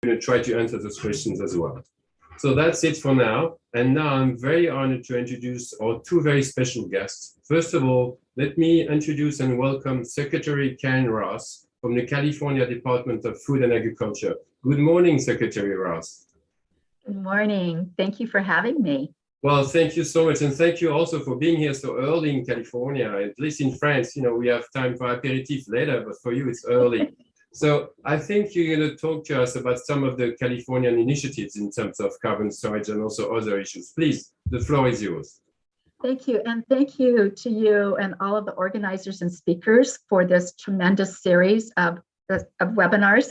going to try to answer those questions as well. So that's it for now. And now I'm very honored to introduce our two very special guests. First of all, let me introduce and welcome Secretary Karen Ross from the California Department of Food and Agriculture. Good morning, Secretary Ross. Good morning. Thank you for having me. Well, thank you so much. And thank you also for being here so early in California. At least in France, you know, we have time for aperitif later, but for you, it's early. So I think you're going to talk to us about some of the Californian initiatives in terms of carbon storage and also other issues. Please, the floor is yours. Thank you. And thank you to you and all of the organizers and speakers for this tremendous series of webinars.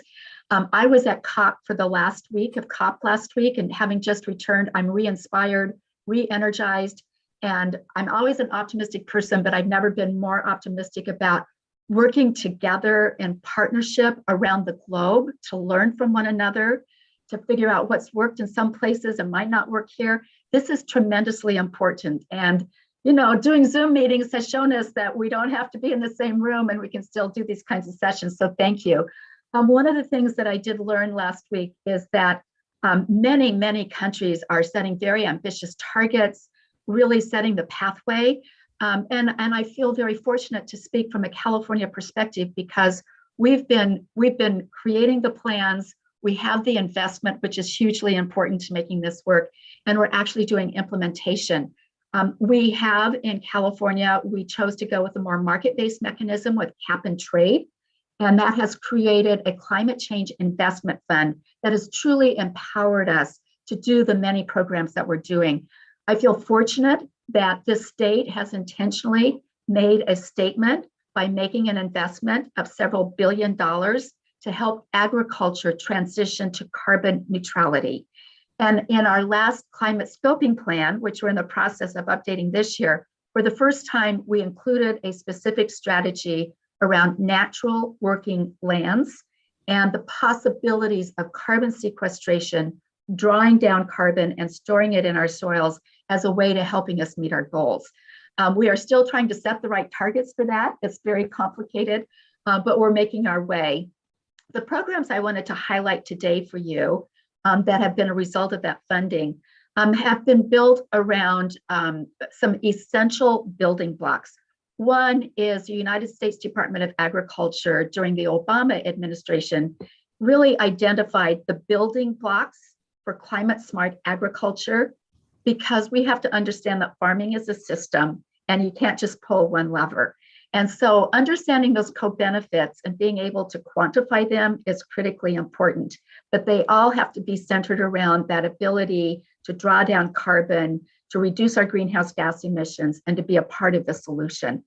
I was at COP for the last week of COP last week, and having just returned, I'm re-inspired, re-energized, and I'm always an optimistic person, but I've never been more optimistic about working together in partnership around the globe to learn from one another, to figure out what's worked in some places and might not work here. This is tremendously important. And, you know, doing Zoom meetings has shown us that we don't have to be in the same room and we can still do these kinds of sessions. So thank you. One of the things that I did learn last week is that many countries are setting very ambitious targets, really setting the pathway. And I feel very fortunate to speak from a California perspective because we've been creating the plans. We have the investment, which is hugely important to making this work, and we're actually doing implementation. We have in California, we chose to go with a more market-based mechanism with cap and trade, and that has created a climate change investment fund that has truly empowered us to do the many programs that we're doing. I feel fortunate that this state has intentionally made a statement by making an investment of several $1 billion to help agriculture transition to carbon neutrality. And in our last climate scoping plan, which we're in the process of updating this year, for the first time, we included a specific strategy around natural working lands and the possibilities of carbon sequestration, drawing down carbon and storing it in our soils as a way to helping us meet our goals. We are still trying to set the right targets for that. It's very complicated, but we're making our way. The programs I wanted to highlight today for you that have been a result of that funding have been built around some essential building blocks. One is the United States Department of Agriculture during the Obama administration really identified the building blocks for climate smart agriculture, because we have to understand that farming is a system and you can't just pull one lever. And so understanding those co-benefits and being able to quantify them is critically important, but they all have to be centered around that ability to draw down carbon, to reduce our greenhouse gas emissions, and to be a part of the solution.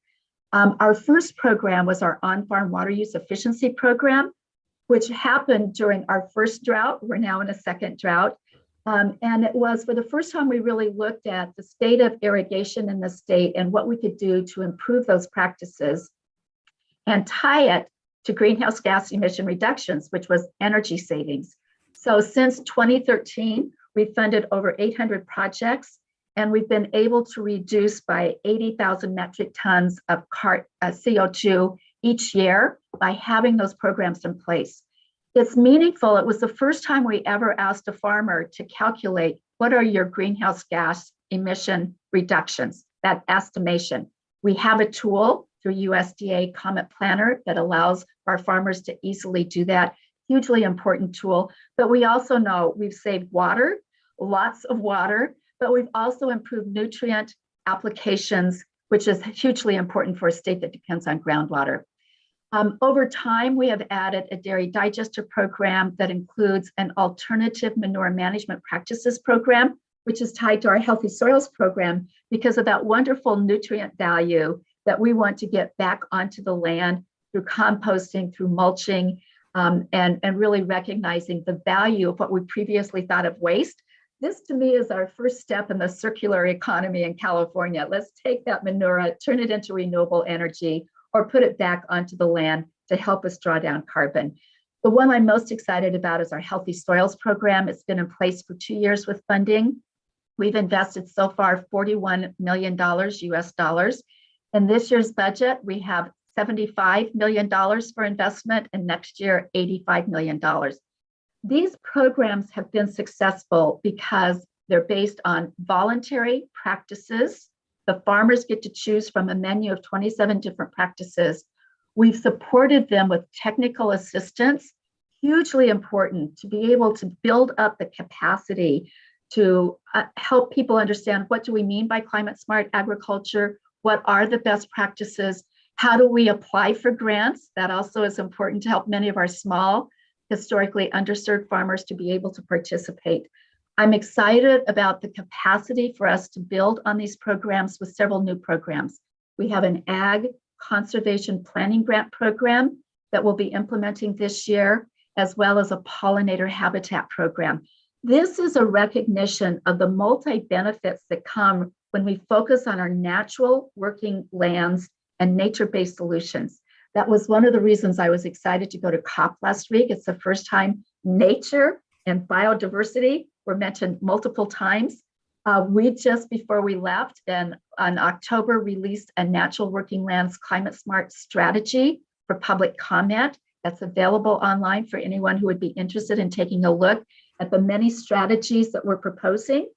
Our first program was our on-farm water use efficiency program, which happened during our first drought. We're now in a second drought. And it was for the first time we really looked at the state of irrigation in the state and what we could do to improve those practices and tie it to greenhouse gas emission reductions, which was energy savings. So since 2013, we've funded over 800 projects, and we've been able to reduce by 80,000 metric tons of CO2 each year by having those programs in place. It's meaningful. It was the first time we ever asked a farmer to calculate what are your greenhouse gas emission reductions, that estimation. We have a tool through USDA Comet Planner that allows our farmers to easily do that. Hugely important tool. But we also know we've saved water, lots of water, but we've also improved nutrient applications, which is hugely important for a state that depends on groundwater. Over time, we have added a dairy digester program that includes an alternative manure management practices program, which is tied to our healthy soils program because of that wonderful nutrient value that we want to get back onto the land through composting, through mulching, and really recognizing the value of what we previously thought of waste. This to me is our first step in the circular economy in California. Let's take that manure, turn it into renewable energy, or put it back onto the land to help us draw down carbon. The one I'm most excited about is our Healthy Soils program. It's been in place for 2 years with funding. We've invested so far $41 million US dollars. In this year's budget, we have $75 million for investment, and next year, $85 million. These programs have been successful because they're based on voluntary practices. The farmers get to choose from a menu of 27 different practices. We've supported them with technical assistance, hugely important to be able to build up the capacity to help people understand what do we mean by climate smart agriculture, what are the best practices, how do we apply for grants? That also is important to help many of our small, historically underserved farmers to be able to participate. I'm excited about the capacity for us to build on these programs with several new programs. We have an Ag Conservation Planning Grant program that we'll be implementing this year, as well as a pollinator habitat program. This is a recognition of the multi-benefits that come when we focus on our natural working lands and nature-based solutions. That was one of the reasons I was excited to go to COP last week. It's the first time nature and biodiversity were mentioned multiple times. We just before we left and in October released a natural working lands climate smart strategy for public comment that's available online for anyone who would be interested in taking a look at the many strategies that we're proposing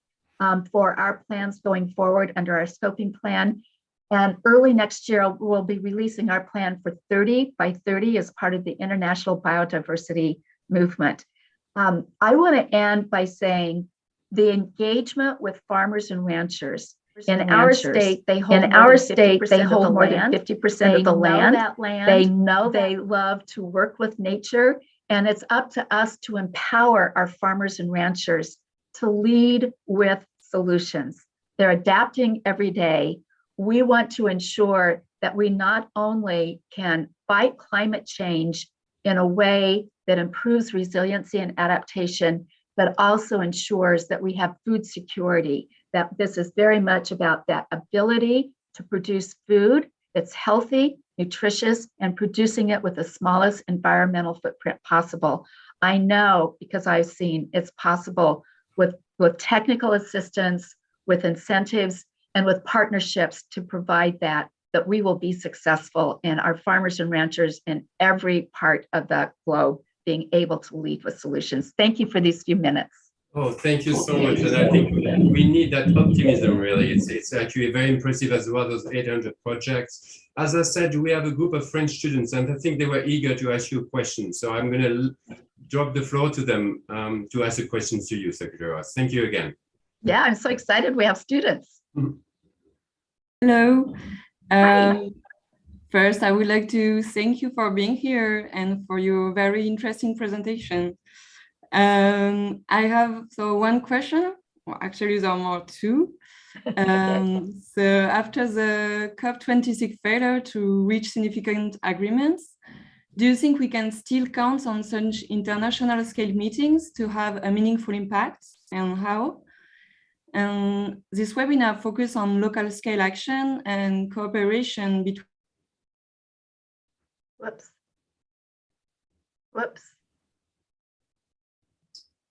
for our plans going forward under our scoping plan. And early next year, we'll be releasing our plan for 30 by 30 as part of the international biodiversity movement. I want to end by saying the engagement with farmers and ranchers. In our state, they hold more than 50% of the land. They know they love to work with nature, and it's up to us to empower our farmers and ranchers to lead with solutions. They're adapting every day. We want to ensure that we not only can fight climate change in a way that improves resiliency and adaptation, but also ensures that we have food security, that this is very much about that ability to produce food that's healthy, nutritious, and producing it with the smallest environmental footprint possible. I know because I've seen it's possible with technical assistance, with incentives, and with partnerships to provide that we will be successful in our farmers and ranchers in every part of the globe being able to lead with solutions. Thank you for these few minutes. Oh, thank you so much. And I think we need that optimism, really. It's actually very impressive as well, those 800 projects. As I said, we have a group of French students, and I think they were eager to ask you a question. So I'm going to drop the floor to them to ask a question to you, Secretary Ross. Thank you again. Yeah, I'm so excited we have students. Hello. First, I would like to thank you for being here and for your very interesting presentation. I have one question, well, actually there are more two. So after the COP26 failure to reach significant agreements, do you think we can still count on such international scale meetings to have a meaningful impact, and how? And this webinar focuses on local scale action and cooperation between. Whoops.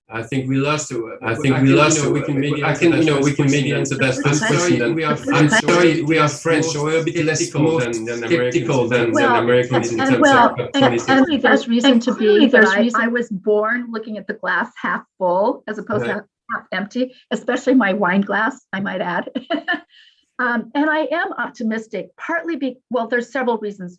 I think we lost. We can maybe answer that first question. I'm sorry, we are French, so we're a bit less skeptical than Americans in terms of COP26. There's reason to be. I was born looking at the glass half full as opposed to half empty, especially my wine glass, I might add. And I am optimistic, partly there's several reasons.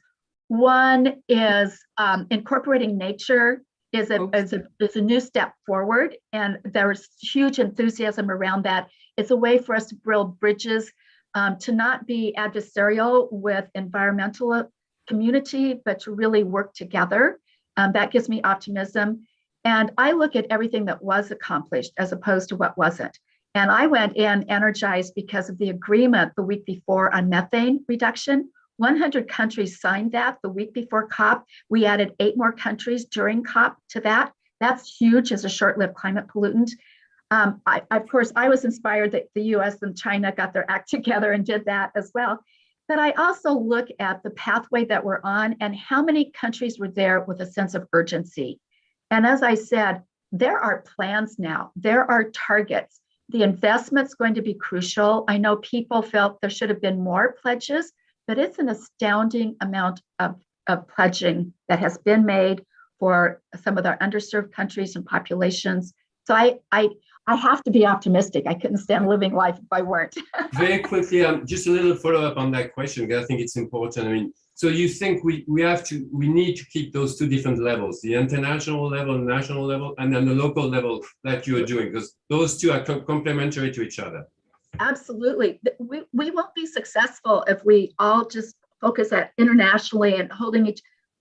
One is incorporating nature is a new step forward, and there's huge enthusiasm around that. It's a way for us to build bridges, to not be adversarial with environmental community, but to really work together. That gives me optimism. And I look at everything that was accomplished as opposed to what wasn't. And I went in energized because of the agreement the week before on methane reduction. 100 countries signed that the week before COP. We added 8 more countries during COP to that. That's huge as a short-lived climate pollutant. Of course, I was inspired that the US and China got their act together and did that as well. But I also look at the pathway that we're on and how many countries were there with a sense of urgency. And as I said, there are plans now, there are targets. The investment's going to be crucial. I know people felt there should have been more pledges, but it's an astounding amount of pledging that has been made for some of our underserved countries and populations. So I have to be optimistic. I couldn't stand living life if I weren't. Very quickly, just a little follow-up on that question, because I think it's important. I mean, so you think we need to keep those two different levels, the international level, national level, and then the local level that you're doing, because those two are complementary to each other. Absolutely. We won't be successful if we all just focus at internationally and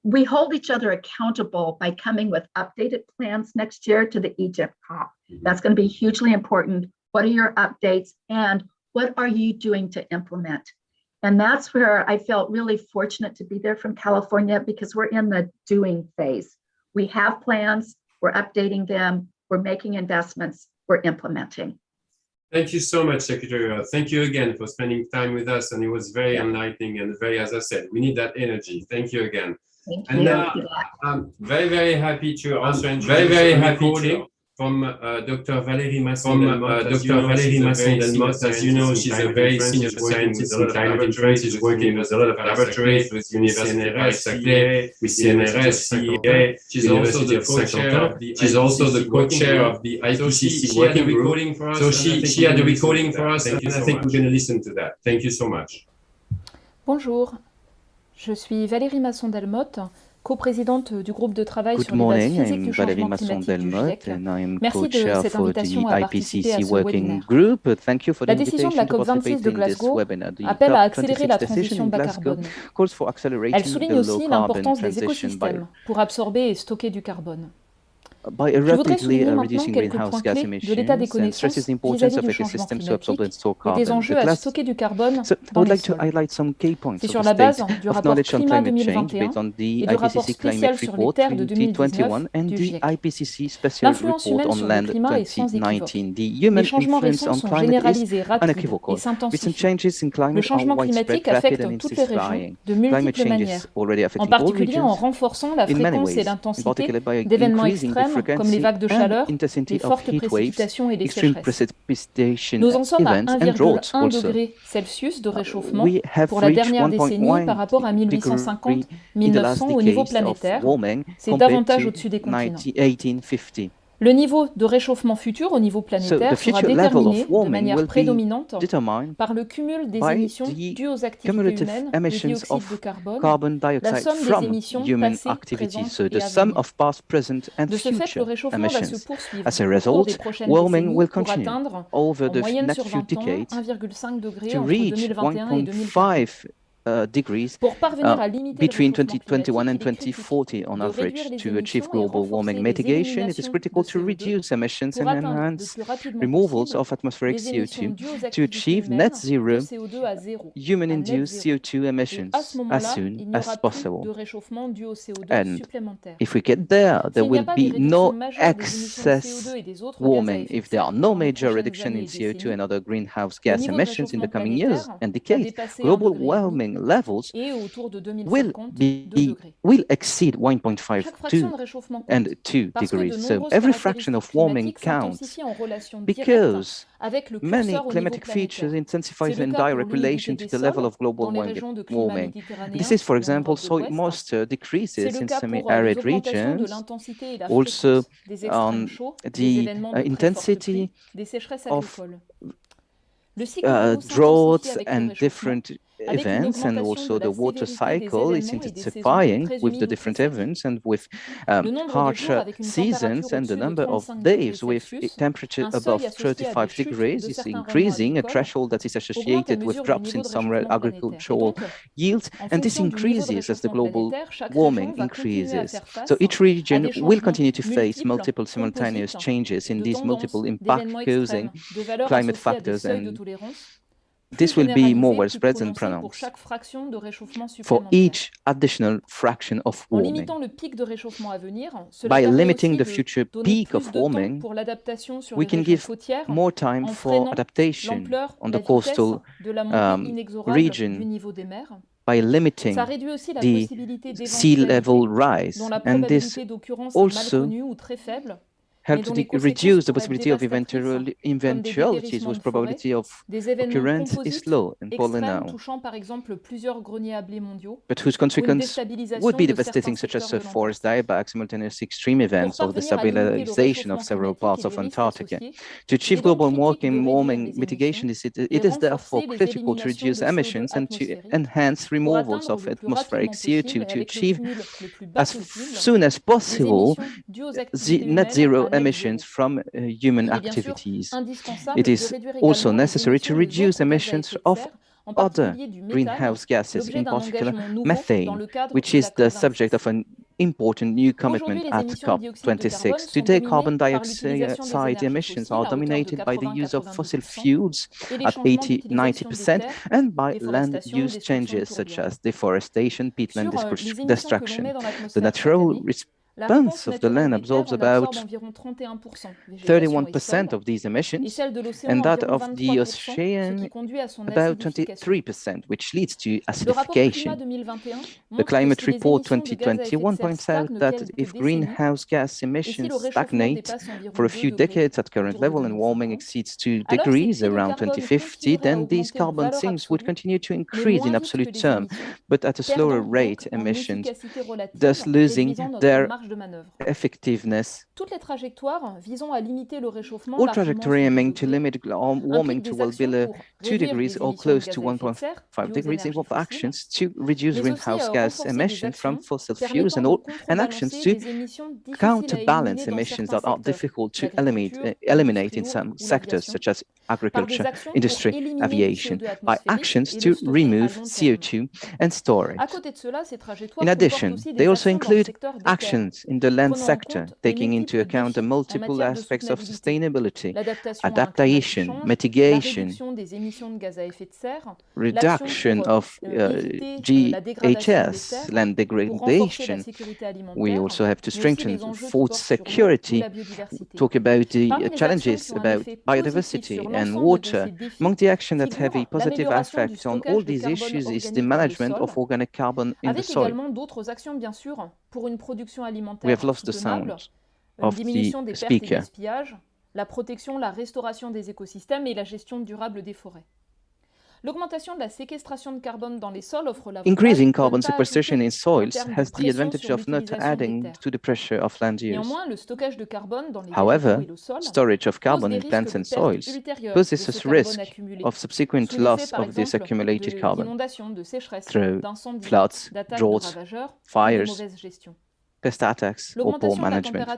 we hold each other accountable by coming with updated plans next year to the Egypt COP. That's going to be hugely important. What are your updates and what are you doing to implement? And that's where I felt really fortunate to be there from California, because we're in the doing phase. We have plans, we're updating them, we're making investments, we're implementing. Thank you so much, Secretary. Thank you again for spending time with us. And it was very enlightening and very, as I said, we need that energy. Thank you again. Thank and you. I'm very, very happy to also introduce from Dr. Valérie Masson-Delmotte. Dr. Valérie Masson-Delmotte, as you know, she's a very senior scientist in climate change. She's working with a lot of laboratories with Université, Paris-Saclay, with CNRS, she's also the co-chair of the IPCC working group. So she had the recording for us, and I think we're going to listen to that. Thank you so much. Bonjour, je suis Valérie Masson-Delmotte, co-présidente du groupe de travail sur les bases physiques du changement climatique du GIEC. Merci de cette invitation à participer à ce webinaire. La décision de la COP26 de Glasgow appelle à accélérer la transition bas carbone. Elle souligne aussi l'importance des écosystèmes pour absorber et stocker du carbone. Je voudrais souligner maintenant quelques points clés de l'état des connaissances vis-à-vis du changement climatique et des enjeux à stocker du carbone dans les sols. C'est sur la base du rapport Climat 2021 et du rapport spécial sur les terres de 2019 du GIEC. L'influence humaine sur le climat est sans équivoque. Les changements récents sont généralisés, rapides et s'intensifient. Le changement climatique affecte toutes les régions de multiples manières, en particulier en renforçant la fréquence et l'intensité d'événements extrêmes comme les vagues de chaleur, les fortes précipitations et les sécheresses. Nous en sommes à 1,1 degré Celsius de réchauffement pour la dernière décennie par rapport à 1850-1900 au niveau planétaire. C'est davantage au-dessus des continents. Le niveau de réchauffement futur au niveau planétaire sera déterminé de manière prédominante par le cumul des émissions dues aux activités humaines de dioxyde de carbone, la somme des émissions passées, présentes et à venir. De ce fait, le réchauffement va se poursuivre au cours des prochaines décennies pour atteindre, en moyenne sur 20 ans, 1,5 degré entre 2021 et 2040. Pour parvenir à limiter between 2021 and 2040 on average to achieve global warming mitigation, it is critical to reduce emissions and enhance removals of atmospheric CO2 to achieve net zero human-induced CO2 emissions as soon as possible. And if we get there, there will be no excess warming if there are no major reduction in CO2 and other greenhouse gas emissions in the coming years and decades. Global warming levels will exceed 1.5 and 2 degrees. So every fraction of warming counts because many climatic features intensify in direct relation to the level of global warming. This is, for example, soil moisture decreases in semi-arid regions, also the intensity of droughts and different events, and also the water cycle is intensifying with the different events and with harsher seasons, and the number of days with temperature above 35 degrees is increasing, a threshold that is associated with drops in some agricultural yields, and this increases as the global warming increases. So each region will continue to face multiple simultaneous changes in these multiple impact-causing climate factors, and this will be more widespread and pronounced for each additional fraction of warming. By limiting the future peak of warming, we can give more time for adaptation on the coastal region by limiting the sea level rise, and this also help to reduce the possibility of eventualities whose probability of occurrence is low and polar now, but whose consequence would be devastating, such as forest dieback, simultaneous extreme events, or the stabilization of several parts of Antarctica. To achieve global warming mitigation, it is therefore critical to reduce emissions and to enhance removals of atmospheric CO2 to achieve as soon as possible net zero emissions from human activities. It is also necessary to reduce emissions of other greenhouse gases, in particular methane, which is the subject of an important new commitment at COP26. Today, carbon dioxide emissions are dominated by the use of fossil fuels at 80–90% and by land use changes such as deforestation, peatland destruction. The natural response of the land absorbs about 31% of these emissions, and that of the ocean about 23%, which leads to acidification. The Climate Report 2021 points out that if greenhouse gas emissions stagnate for a few decades at current level and warming exceeds 2 degrees around 2050, then these carbon sinks would continue to increase in absolute terms, but at a slower rate, emissions, thus losing their effectiveness. All trajectories aiming to limit warming to well below 2 degrees or close to 1.5 degrees involve actions to reduce greenhouse gas emissions from fossil fuels and actions to counterbalance emissions that are difficult to eliminate in some sectors, such as agriculture, industry, aviation, by actions to remove CO2 and store it. In addition, they also include actions in the land sector, taking into account the multiple aspects of sustainability, adaptation, mitigation, reduction of GHS, land degradation. We also have to strengthen food security, talk about the challenges about biodiversity and water. Among the actions that have a positive effect on all these issues is the management of organic carbon in the soil. We have lost the sound of the speaker. La protection, la restauration des écosystèmes et la gestion durable des forêts. L'augmentation de la séquestration de carbone dans les sols offre l'avantage. Increasing carbon sequestration in soils has the advantage of not adding to the pressure of land use. Néanmoins, le stockage de carbone dans les However, et le sol storage of carbon in plants and soils poses a risk of subsequent loss of this accumulated carbon through floods, droughts, fires, pest attacks, or poor management.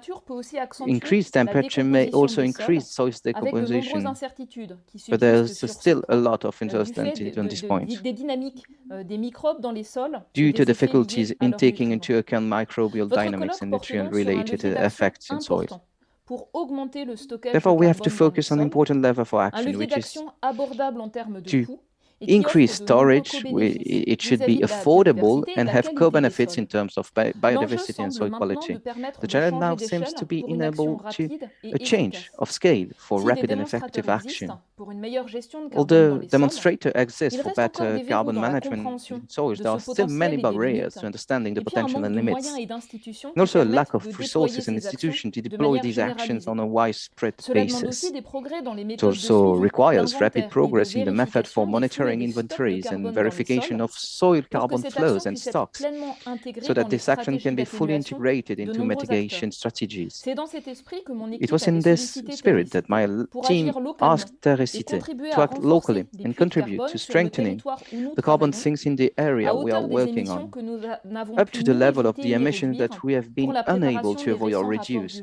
Increased temperature may also increase soil decomposition, but there's still a lot of uncertainty on this point. Due to difficulties in taking into account microbial dynamics and nutrient-related effects in soils. Therefore, we have to focus on important level for action, which is to increase storage. It should be affordable and have co-benefits in terms of biodiversity and soil quality. The challenge now seems to be enable to a change of scale for rapid and effective action. Although demonstrators exist for better carbon management in soils, there are still many barriers to understanding the potential and limits, and also a lack of resources and institutions to deploy these actions on a widespread basis. It also requires rapid progress in the method for monitoring inventories and verification of soil carbon flows and stocks, so that this action can be fully integrated into mitigation strategies. It was in this spirit that my team asked Terre-Cite to act locally and contribute to strengthening the carbon sinks in the area we are working on, up to the level of the emissions that we have been unable to avoid or reduce.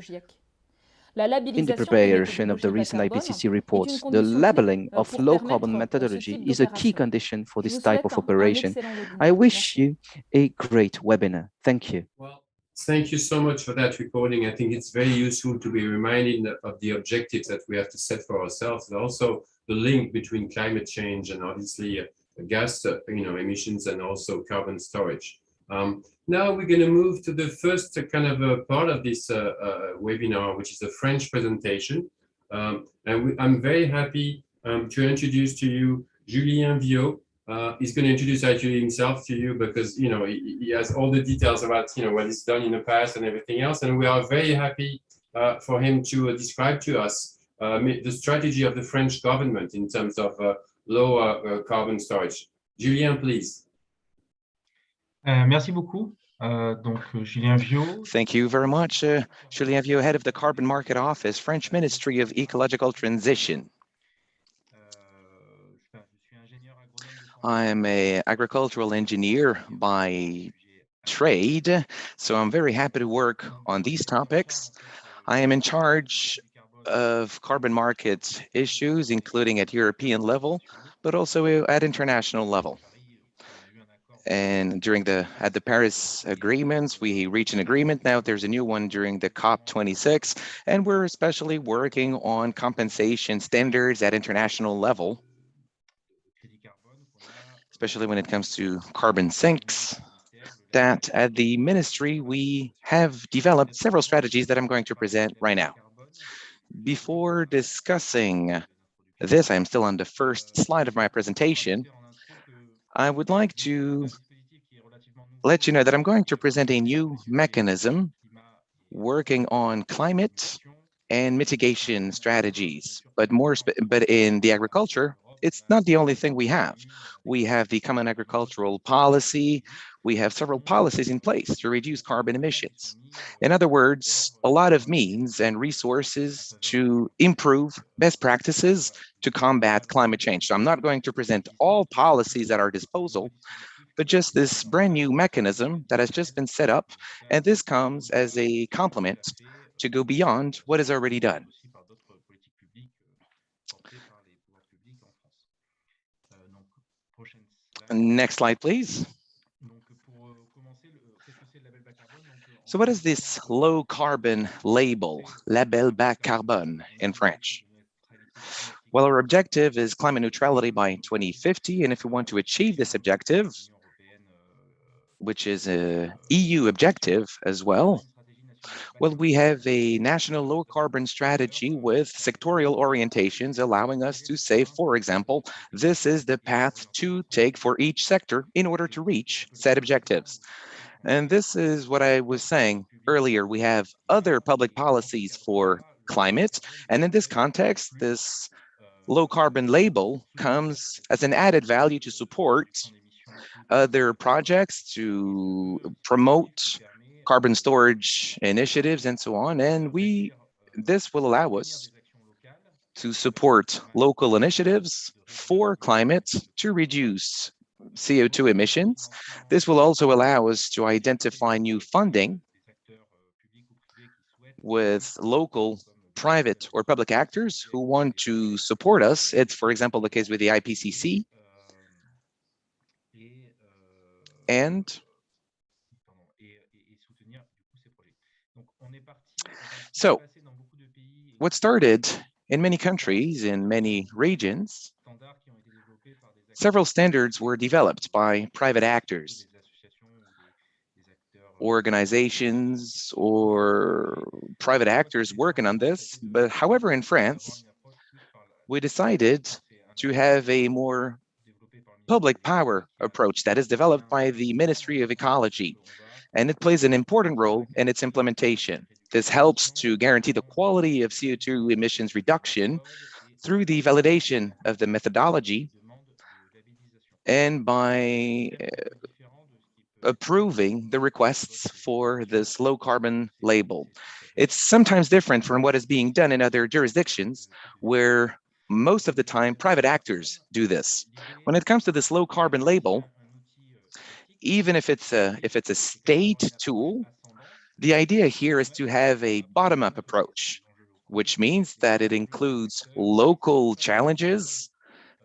In the preparation of the recent IPCC reports, the labeling of low-carbon methodology is a key condition for this type of operation. I wish you a great webinar. Thank you. Well, thank you so much for that recording. I think it's very useful to be reminded of the objectives that we have to set for ourselves, and also the link between climate change and obviously gas emissions and also carbon storage. Now we're going to move to the first kind of part of this webinar, which is a French presentation. I'm very happy to introduce to you Julien Viau. He's going to introduce actually himself to you because he has all the details about what he's done in the past and everything else. And we are very happy for him to describe to us the strategy of the French government in terms of lower carbon storage. Julien, please. Merci beaucoup. Julien Viau. Thank you very much. Julien Viau, head of the Carbon Market Office, French Ministry of Ecological Transition. I am an agricultural engineer by trade, so I'm very happy to work on these topics. I am in charge of carbon market issues, including at European level, but also at international level. And at the Paris agreements, we reached an agreement. Now there's a new one during the COP26, and we're especially working on compensation standards at international level, especially when it comes to carbon sinks. That at the ministry, we have developed several strategies that I'm going to present right now. Before discussing this, I'm still on the first slide of my presentation. I would like to let you know that I'm going to present a new mechanism working on climate and mitigation strategies, but in the agriculture, it's not the only thing we have. We have the Common Agricultural Policy. We have several policies in place to reduce carbon emissions. In other words, a lot of means and resources to improve best practices to combat climate change. So I'm not going to present all policies at our disposal, but just this brand new mechanism that has just been set up, and this comes as a complement to go beyond what is already done. Next slide, please. So what is this low carbon label, label bas carbone in French? Well, our objective is climate neutrality by 2050, and if we want to achieve this objective, which is an EU objective as well, well, we have a national low carbon strategy with sectorial orientations, allowing us to say, for example, this is the path to take for each sector in order to reach set objectives. And this is what I was saying earlier. We have other public policies for climate. And in this context, this low carbon label comes as an added value to support other projects to promote carbon storage initiatives and so on. And this will allow us to support local initiatives for climate to reduce CO2 emissions. This will also allow us to identify new funding with local, private, or public actors who want to support us. It's, for example, the case with the IPCC. And so, what started in many countries, in many regions, several standards were developed by private actors, organizations, or private actors working on this. But however, in France, we decided to have a more public power approach that is developed by the Ministry of Ecology, and it plays an important role in its implementation. This helps to guarantee the quality of CO2 emissions reduction through the validation of the methodology and by approving the requests for this low carbon label. It's sometimes different from what is being done in other jurisdictions where most of the time private actors do this. When it comes to this low carbon label, even if it's a state tool, the idea here is to have a bottom-up approach, which means that it includes local challenges.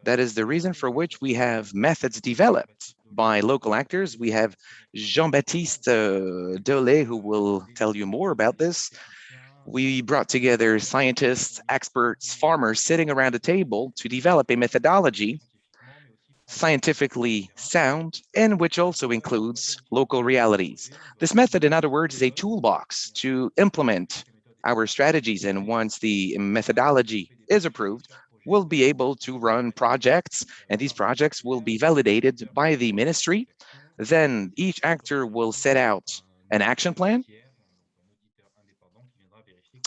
That is the reason for which we have methods developed by local actors. We have Jean-Baptiste Dolé, who will tell you more about this. We brought together scientists, experts, farmers sitting around a table to develop a methodology scientifically sound, and which also includes local realities. This method, in other words, is a toolbox to implement our strategies. And once the methodology is approved, we'll be able to run projects, and these projects will be validated by the ministry. Then each actor will set out an action plan,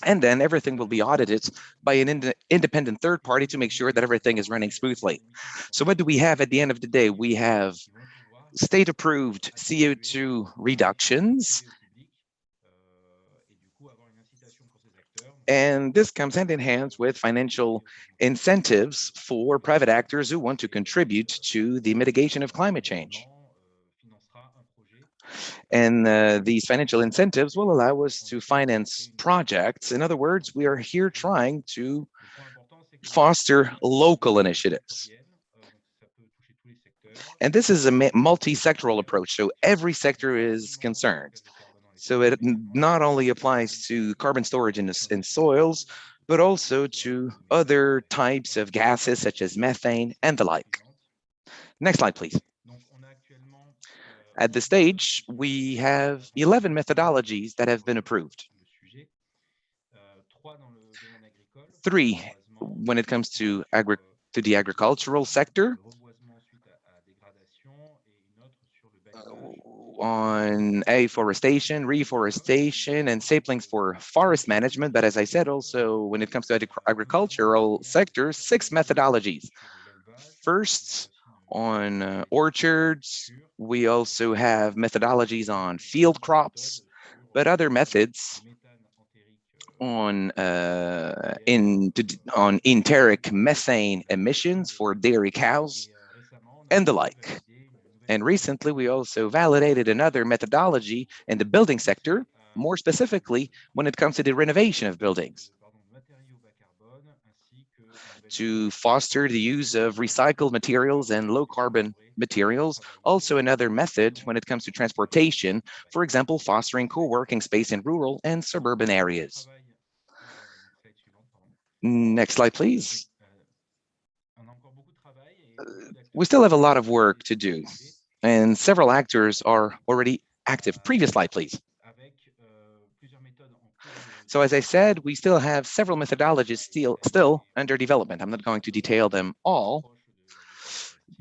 And then everything will be audited by an independent third party to make sure that everything is running smoothly. So what do we have at the end of the day? We have state-approved CO2 reductions. And this comes hand in hand with financial incentives for private actors who want to contribute to the mitigation of climate change. And these financial incentives will allow us to finance projects. In other words, we are here trying to foster local initiatives. And this is a multi-sectoral approach, so every sector is concerned. So it not only applies to carbon storage in soils, but also to other types of gases such as methane and the like. Next slide, please. At this stage, we have 11 methodologies that have been approved. 3 when it comes to the agricultural sector, on afforestation, reforestation, and saplings for forest management. But as I said, also when it comes to agricultural sector, 6 methodologies. First, on orchards, we also have methodologies on field crops, but other methods on enteric methane emissions for dairy cows and the like. And recently, we also validated another methodology in the building sector, more specifically when it comes to the renovation of buildings, to foster the use of recycled materials and low-carbon materials. Also another method when it comes to transportation, for example, fostering co-working space in rural and suburban areas. Next slide, please. We still have a lot of work to do, and several actors are already active. Previous slide, please. So as I said, we still have several methodologies still under development. I'm not going to detail them all,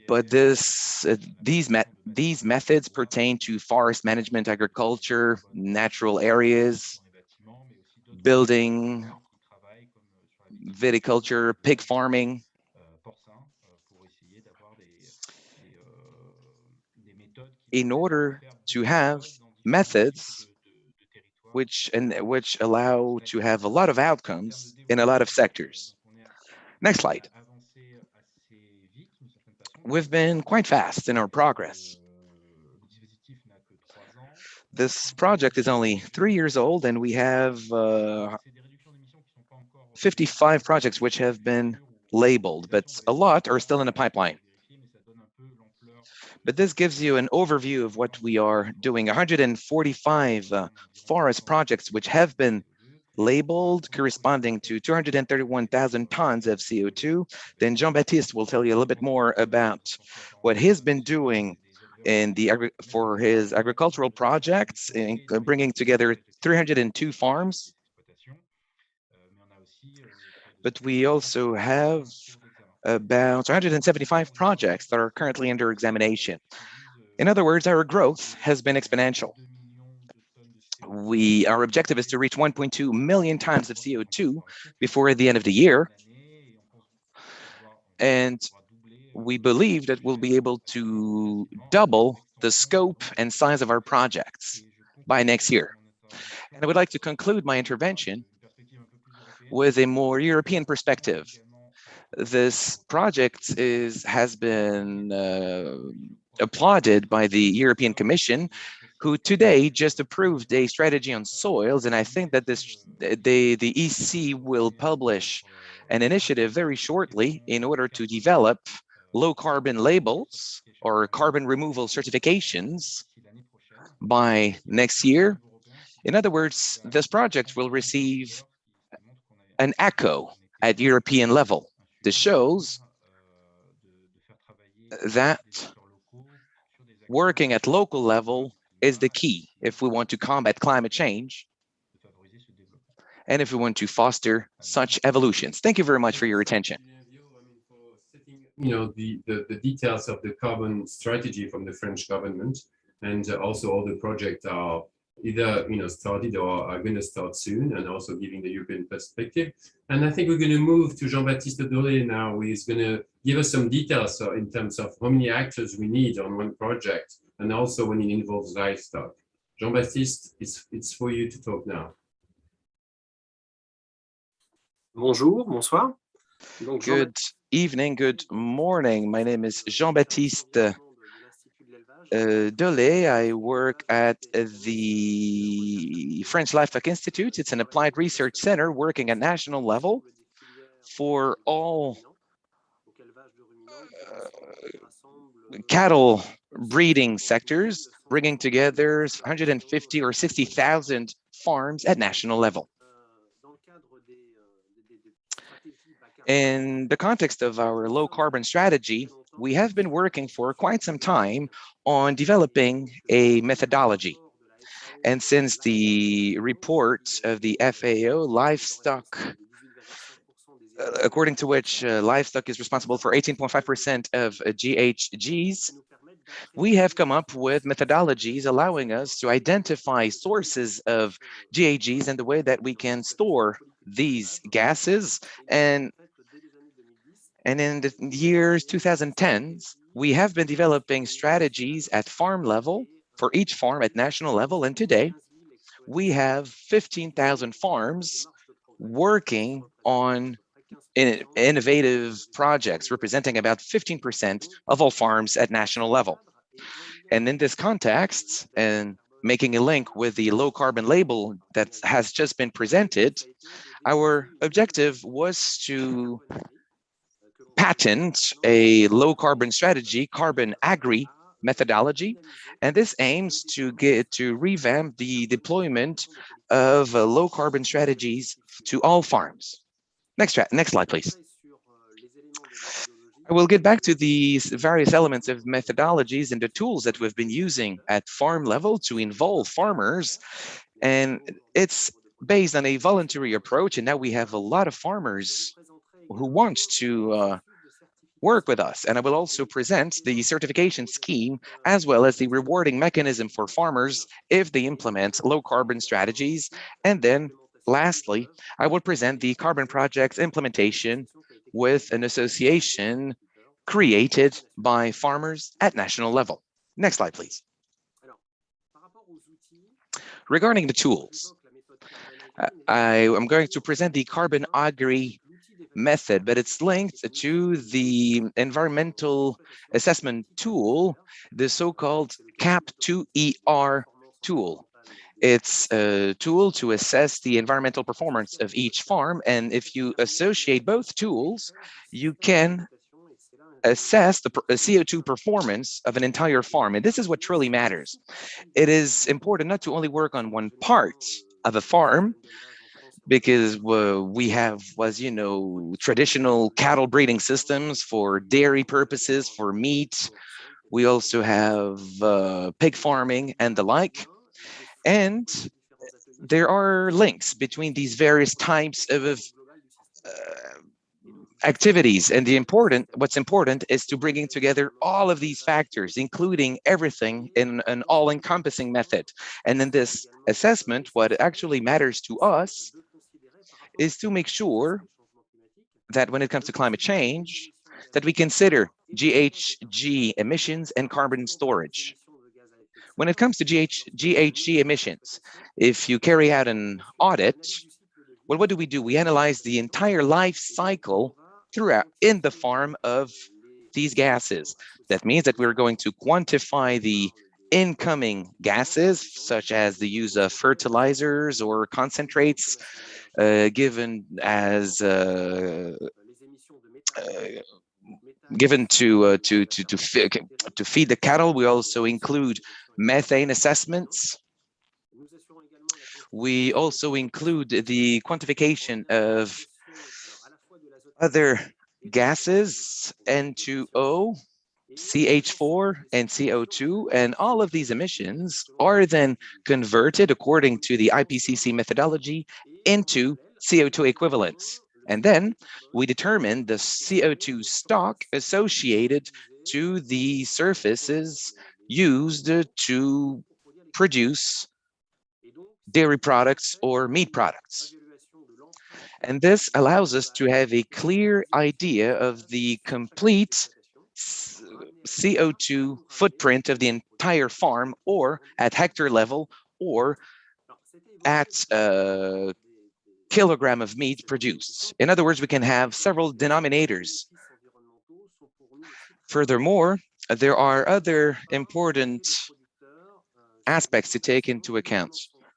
but these methods pertain to forest management, agriculture, natural areas, building, viticulture, pig farming, in order to have methods which allow to have a lot of outcomes in a lot of sectors. Next slide. We've been quite fast in our progress. This project is only 3 years old, and we have 55 projects which have been labeled, but a lot are still in the pipeline. But this gives you an overview of what we are doing. 145 forest projects which have been labeled, corresponding to 231,000 tons of CO2. Then Jean-Baptiste will tell you a little bit more about what he's been doing for his agricultural projects, bringing together 302 farms. But we also have about 175 projects that are currently under examination. In other words, our growth has been exponential. Our objective is to reach 1.2 million tons of CO2 before the end of the year. And we believe that we'll be able to double the scope and size of our projects by next year. And I would like to conclude my intervention with a more European perspective. This project has been applauded by the European Commission, who today just approved a strategy on soils. And I think that the EC will publish an initiative very shortly in order to develop low carbon labels or carbon removal certifications by next year. In other words, this project will receive an echo at European level. This shows that working at local level is the key if we want to combat climate change and if we want to foster such evolutions. Thank you very much for your attention. The details of the carbon strategy from the French government, and also all the projects are either started or are going to start soon, and also giving the European perspective. And I think we're going to move to Jean-Baptiste Dolé now, who is going to give us some details in terms of how many actors we need on one project, and also when it involves livestock. Jean-Baptiste, it's for you to talk now. Bonjour, bonsoir. Good evening, good morning. My name is Jean-Baptiste Dolé. I work at the French Livestock Institute. It's an applied research center working at national level for all cattle breeding sectors, bringing together 150 or 60,000 farms at national level. In the context of our low carbon strategy, we have been working for quite some time on developing a methodology. And since the report of the FAO, livestock, according to which livestock is responsible for 18.5% of GHGs, we have come up with methodologies allowing us to identify sources of GHGs and the way that we can store these gases. And in the years 2010s, we have been developing strategies at farm level for each farm at national level. And today, we have 15,000 farms working on innovative projects representing about 15% of all farms at national level. And in this context, and making a link with the low carbon label that has just been presented, our objective was to patent a low carbon strategy, carbon agri methodology, and this aims to revamp the deployment of low carbon strategies to all farms. Next slide, please. I will get back to these various elements of methodologies and the tools that we've been using at farm level to involve farmers, and it's based on a voluntary approach, and now we have a lot of farmers who want to work with us. And I will also present the certification scheme as well as the rewarding mechanism for farmers if they implement low carbon strategies. And then lastly, I will present the carbon projects implementation with an association created by farmers at national level. Next slide, please. Regarding the tools, I am going to present the carbon agri method, but it's linked to the environmental assessment tool, the so-called CAP2ER tool. It's a tool to assess the environmental performance of each farm, and if you associate both tools, you can assess the CO2 performance of an entire farm, and this is what truly matters. It is important not to only work on one part of a farm, because we have, traditional cattle breeding systems for dairy purposes, for meat. We also have pig farming and the like. And there are links between these various types of activities. And what's important is to bringing together all of these factors, including everything in an all-encompassing method. And in this assessment, what actually matters to us is to make sure that when it comes to climate change, that we consider GHG emissions and carbon storage. When it comes to GHG emissions, if you carry out an audit, well, what do? We analyze the entire life cycle throughout in the farm of these gases. That means that we're going to quantify the incoming gases, such as the use of fertilizers or concentrates, given to feed the cattle. We also include methane assessments. We also include the quantification of other gases, N2O, CH4, and CO2, and all of these emissions are then converted according to the IPCC methodology into CO2 equivalents. And then we determine the CO2 stock associated to the surfaces used to produce dairy products or meat products. And this allows us to have a clear idea of the complete CO2 footprint of the entire farm, or at hectare level, or at a kilogram of meat produced. In other words, we can have several denominators. Furthermore, there are other important aspects to take into account.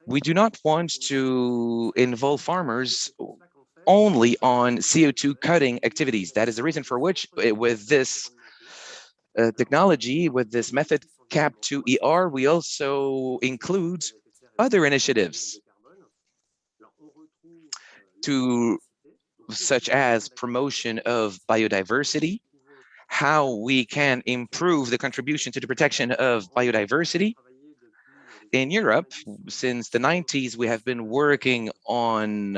We do not want to involve farmers only on CO2 cutting activities. That is the reason for which, with this technology, with this method CAP2ER, we also include other initiatives such as promotion of biodiversity, how we can improve the contribution to the protection of biodiversity. In Europe, since the 90s, we have been working on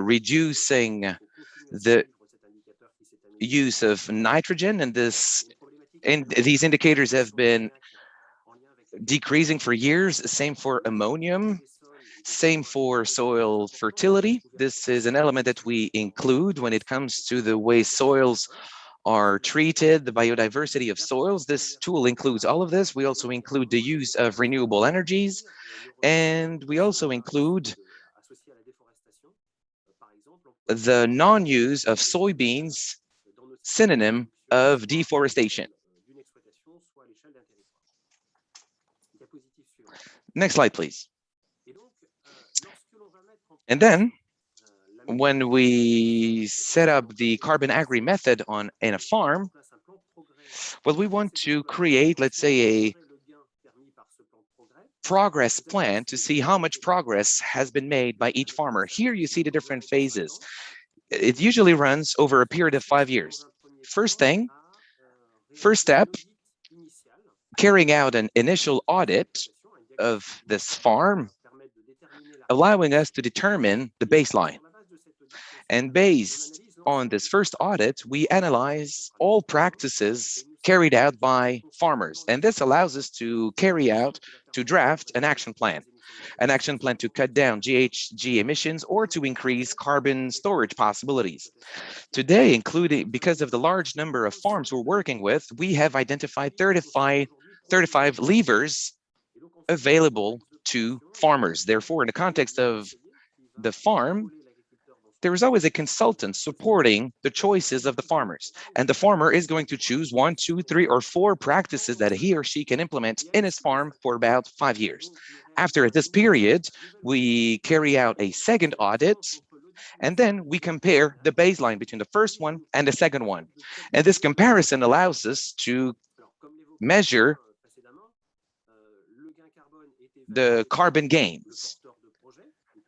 reducing the use of nitrogen, and these indicators have been decreasing for years. Same for ammonium, same for soil fertility. This is an element that we include when it comes to the way soils are treated, the biodiversity of soils. This tool includes all of this. We also include the use of renewable energies, and we also include the non-use of soybeans, synonym of deforestation. Next slide, please. And then, when we set up the carbon agri method in a farm, well, we want to create, let's say, a progress plan to see how much progress has been made by each farmer. Here you see the different phases. It usually runs over a period of 5 years. First step, carrying out an initial audit of this farm, allowing us to determine the baseline. And based on this first audit, we analyze all practices carried out by farmers. And this allows us to draft an action plan to cut down GHG emissions or to increase carbon storage possibilities. Today, because of the large number of farms we're working with, we have identified 35 levers available to farmers. Therefore, in the context of the farm, there is always a consultant supporting the choices of the farmers. And the farmer is going to choose 1, 2, 3, or 4 practices that he or she can implement in his farm for about 5 years. After this period, we carry out a second audit, and then we compare the baseline between the first one and the second one. And this comparison allows us to measure the carbon gains,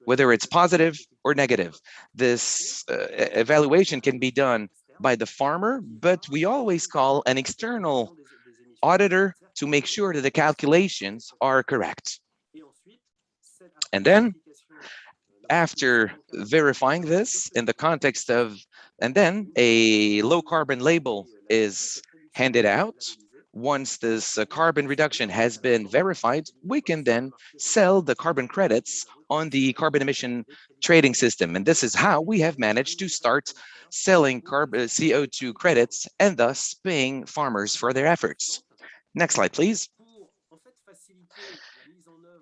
whether it's positive or negative. This evaluation can be done by the farmer, but we always call an external auditor to make sure that the calculations are correct. And then, after verifying this in the context of, and then a low carbon label is handed out. Once this carbon reduction has been verified, we can then sell the carbon credits on the carbon emission trading system. And this is how we have managed to start selling CO2 credits and thus paying farmers for their efforts. Next slide, please.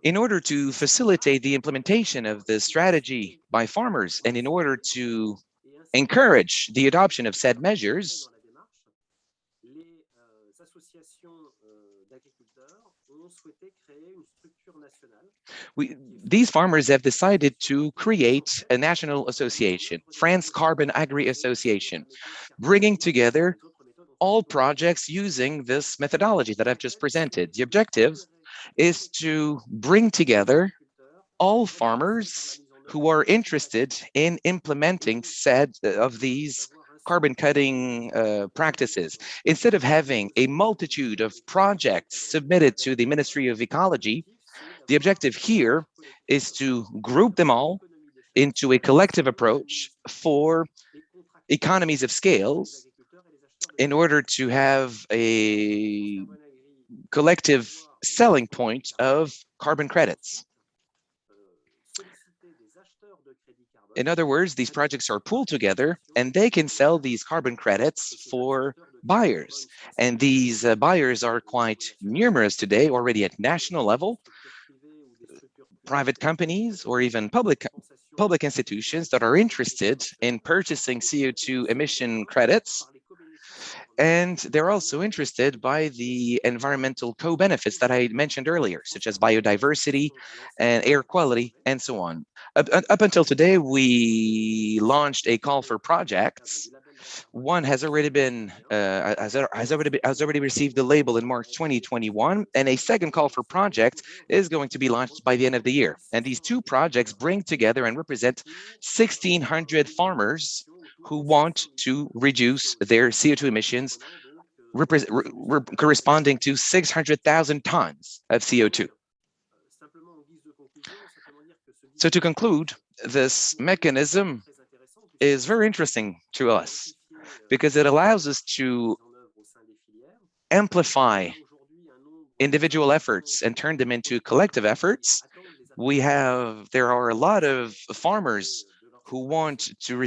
In order to facilitate the implementation of this strategy by farmers and in order to encourage the adoption of said measures, these farmers have decided to create a national association, France Carbon Agri Association, bringing together all projects using this methodology that I've just presented. The objective is to bring together all farmers who are interested in implementing these carbon cutting practices. Instead of having a multitude of projects submitted to the Ministry of Ecology, the objective here is to group them all into a collective approach for economies of scales in order to have a collective selling point of carbon credits. In other words, these projects are pooled together and they can sell these carbon credits for buyers. And these buyers are quite numerous today, already at national level, private companies or even public institutions that are interested in purchasing CO2 emission credits. And they're also interested by the environmental co-benefits that I mentioned earlier, such as biodiversity and air quality and so on. Up until today, we launched a call for projects. One has already been has already received the label in March 2021, and a second call for project is going to be launched by the end of the year. And these two projects bring together and represent 1,600 farmers who want to reduce their CO2 emissions corresponding to 600,000 tons of CO2. So to conclude, this mechanism is very interesting to us because it allows us to amplify individual efforts and turn them into collective efforts. There are a lot of farmers who want to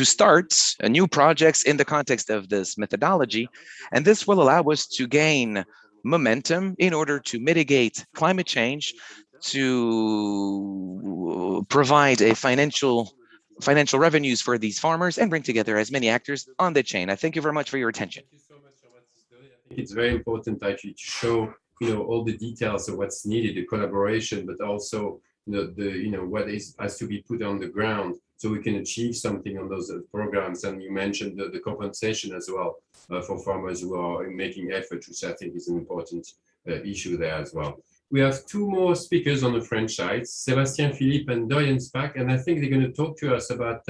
start new projects in the context of this methodology, and this will allow us to gain momentum in order to mitigate climate change, to provide a financial revenues for these farmers and bring together as many actors on the chain. I thank you very much for your attention. Thank you so much, I think it's very important actually to show all the details of what's needed, the collaboration, but also what has to be put on the ground so we can achieve something on those programs. And you mentioned the compensation as well for farmers who are making effort, which I think is an important issue there as well. We have two more speakers on the French side, Sébastien Philippe and Dorian Spack, and I think they're going to talk to us about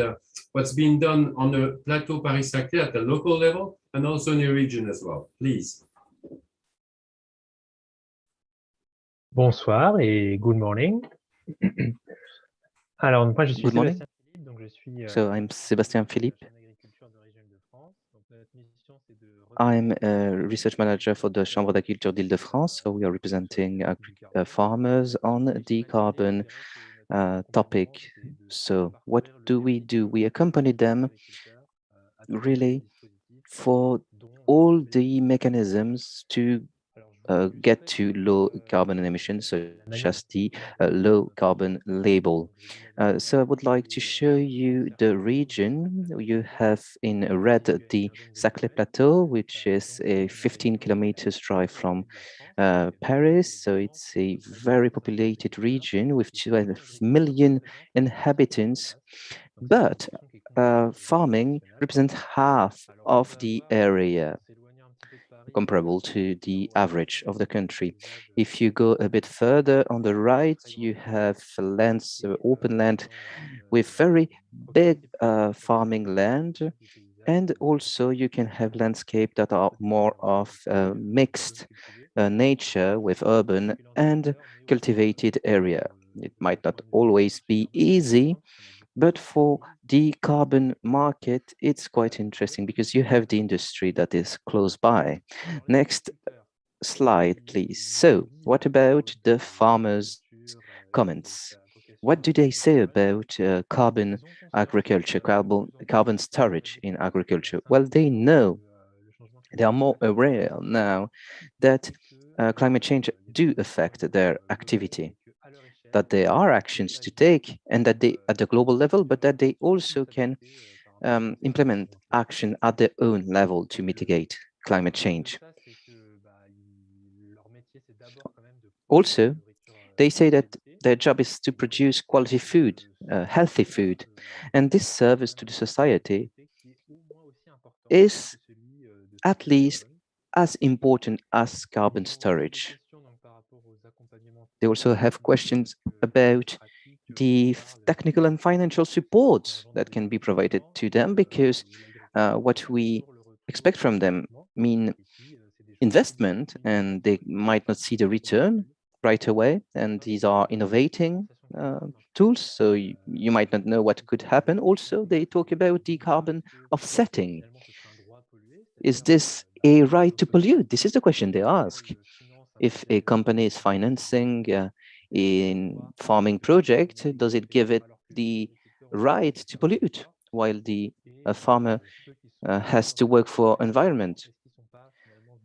what's being done on the plateau Paris-Saclay at the local level and also in the region as well. Please. Bonsoir et good morning. Alors, moi, je suis Good morning. Sébastien Philippe, donc je suis So I'm Sébastien Philippe. I'm a research manager for the Chambre d'agriculture d'Île-de-France. So we are representing farmers on the carbon topic. So what do? We accompany them really for all the mechanisms to get to low carbon emissions, such as the low carbon label. So I would like to show you the region. You have in red the Saclay Plateau, which is a 15 kilometers drive from Paris. So it's a very populated region with 12 million inhabitants. But farming represents half of the area, comparable to the average of the country. If you go a bit further on the right, you have lands, open land with very big farming land. And also you can have landscape that are more of mixed nature with urban and cultivated area. It might not always be easy, but for the carbon market, it's quite interesting because you have the industry that is close by. Next slide, please. So what about the farmers' comments? What do they say about carbon agriculture, carbon storage in agriculture? Well, they know, they are more aware now that climate change do affect their activity, that there are actions to take and that they at the global level, but that they also can implement action at their own level to mitigate climate change. Also, they say that their job is to produce quality food, healthy food, and this service to the society is at least as important as carbon storage. They also have questions about the technical and financial support that can be provided to them, because what we expect from them mean investment, and they might not see the return right away. And these are innovating tools, so you might not know what could happen. Also, they talk about the carbon offsetting. Is this a right to pollute? This is the question they ask. If a company is financing in farming project, does it give it the right to pollute while the farmer has to work for environment?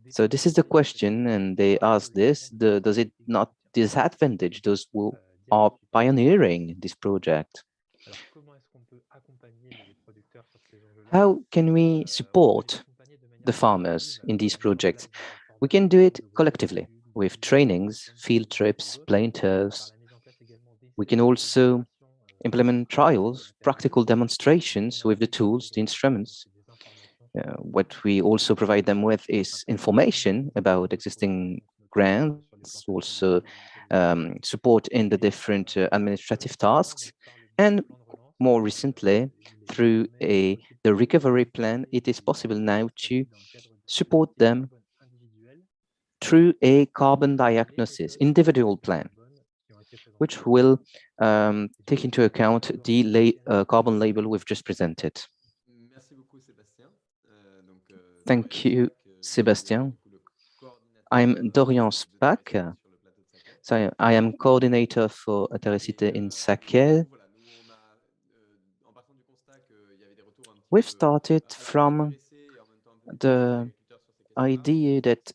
So this is the question, and they ask this, does it not disadvantage those who are pioneering this project? How can we support the farmers in these projects? We can do it collectively with trainings, field trips, plain tours. We can also implement trials, practical demonstrations with the tools, the instruments. What we also provide them with is information about existing grants, also support in the different administrative tasks. And more recently, through the recovery plan, it is possible now to support them through a carbon diagnosis, individual plan, which will take into account the carbon label we've just presented. Thank you, Sébastien. I'm Dorian Spack. So I am coordinator for Cite in Saclay. We've started from the idea that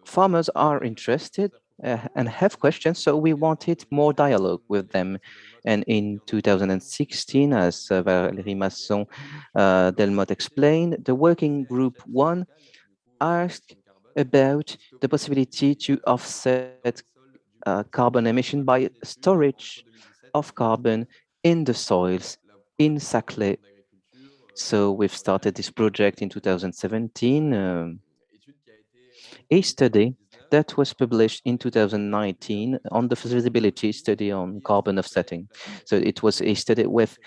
farmers are interested and have questions, so we wanted more dialogue with them. And in 2016, as Valérie Masson-Delmotte explained, the working group 1 asked about the possibility to offset carbon emission by storage of carbon in the soils in Saclay. So we've started this project in 2017. A study that was published in 2019 on the feasibility study on carbon offsetting. So it was a study with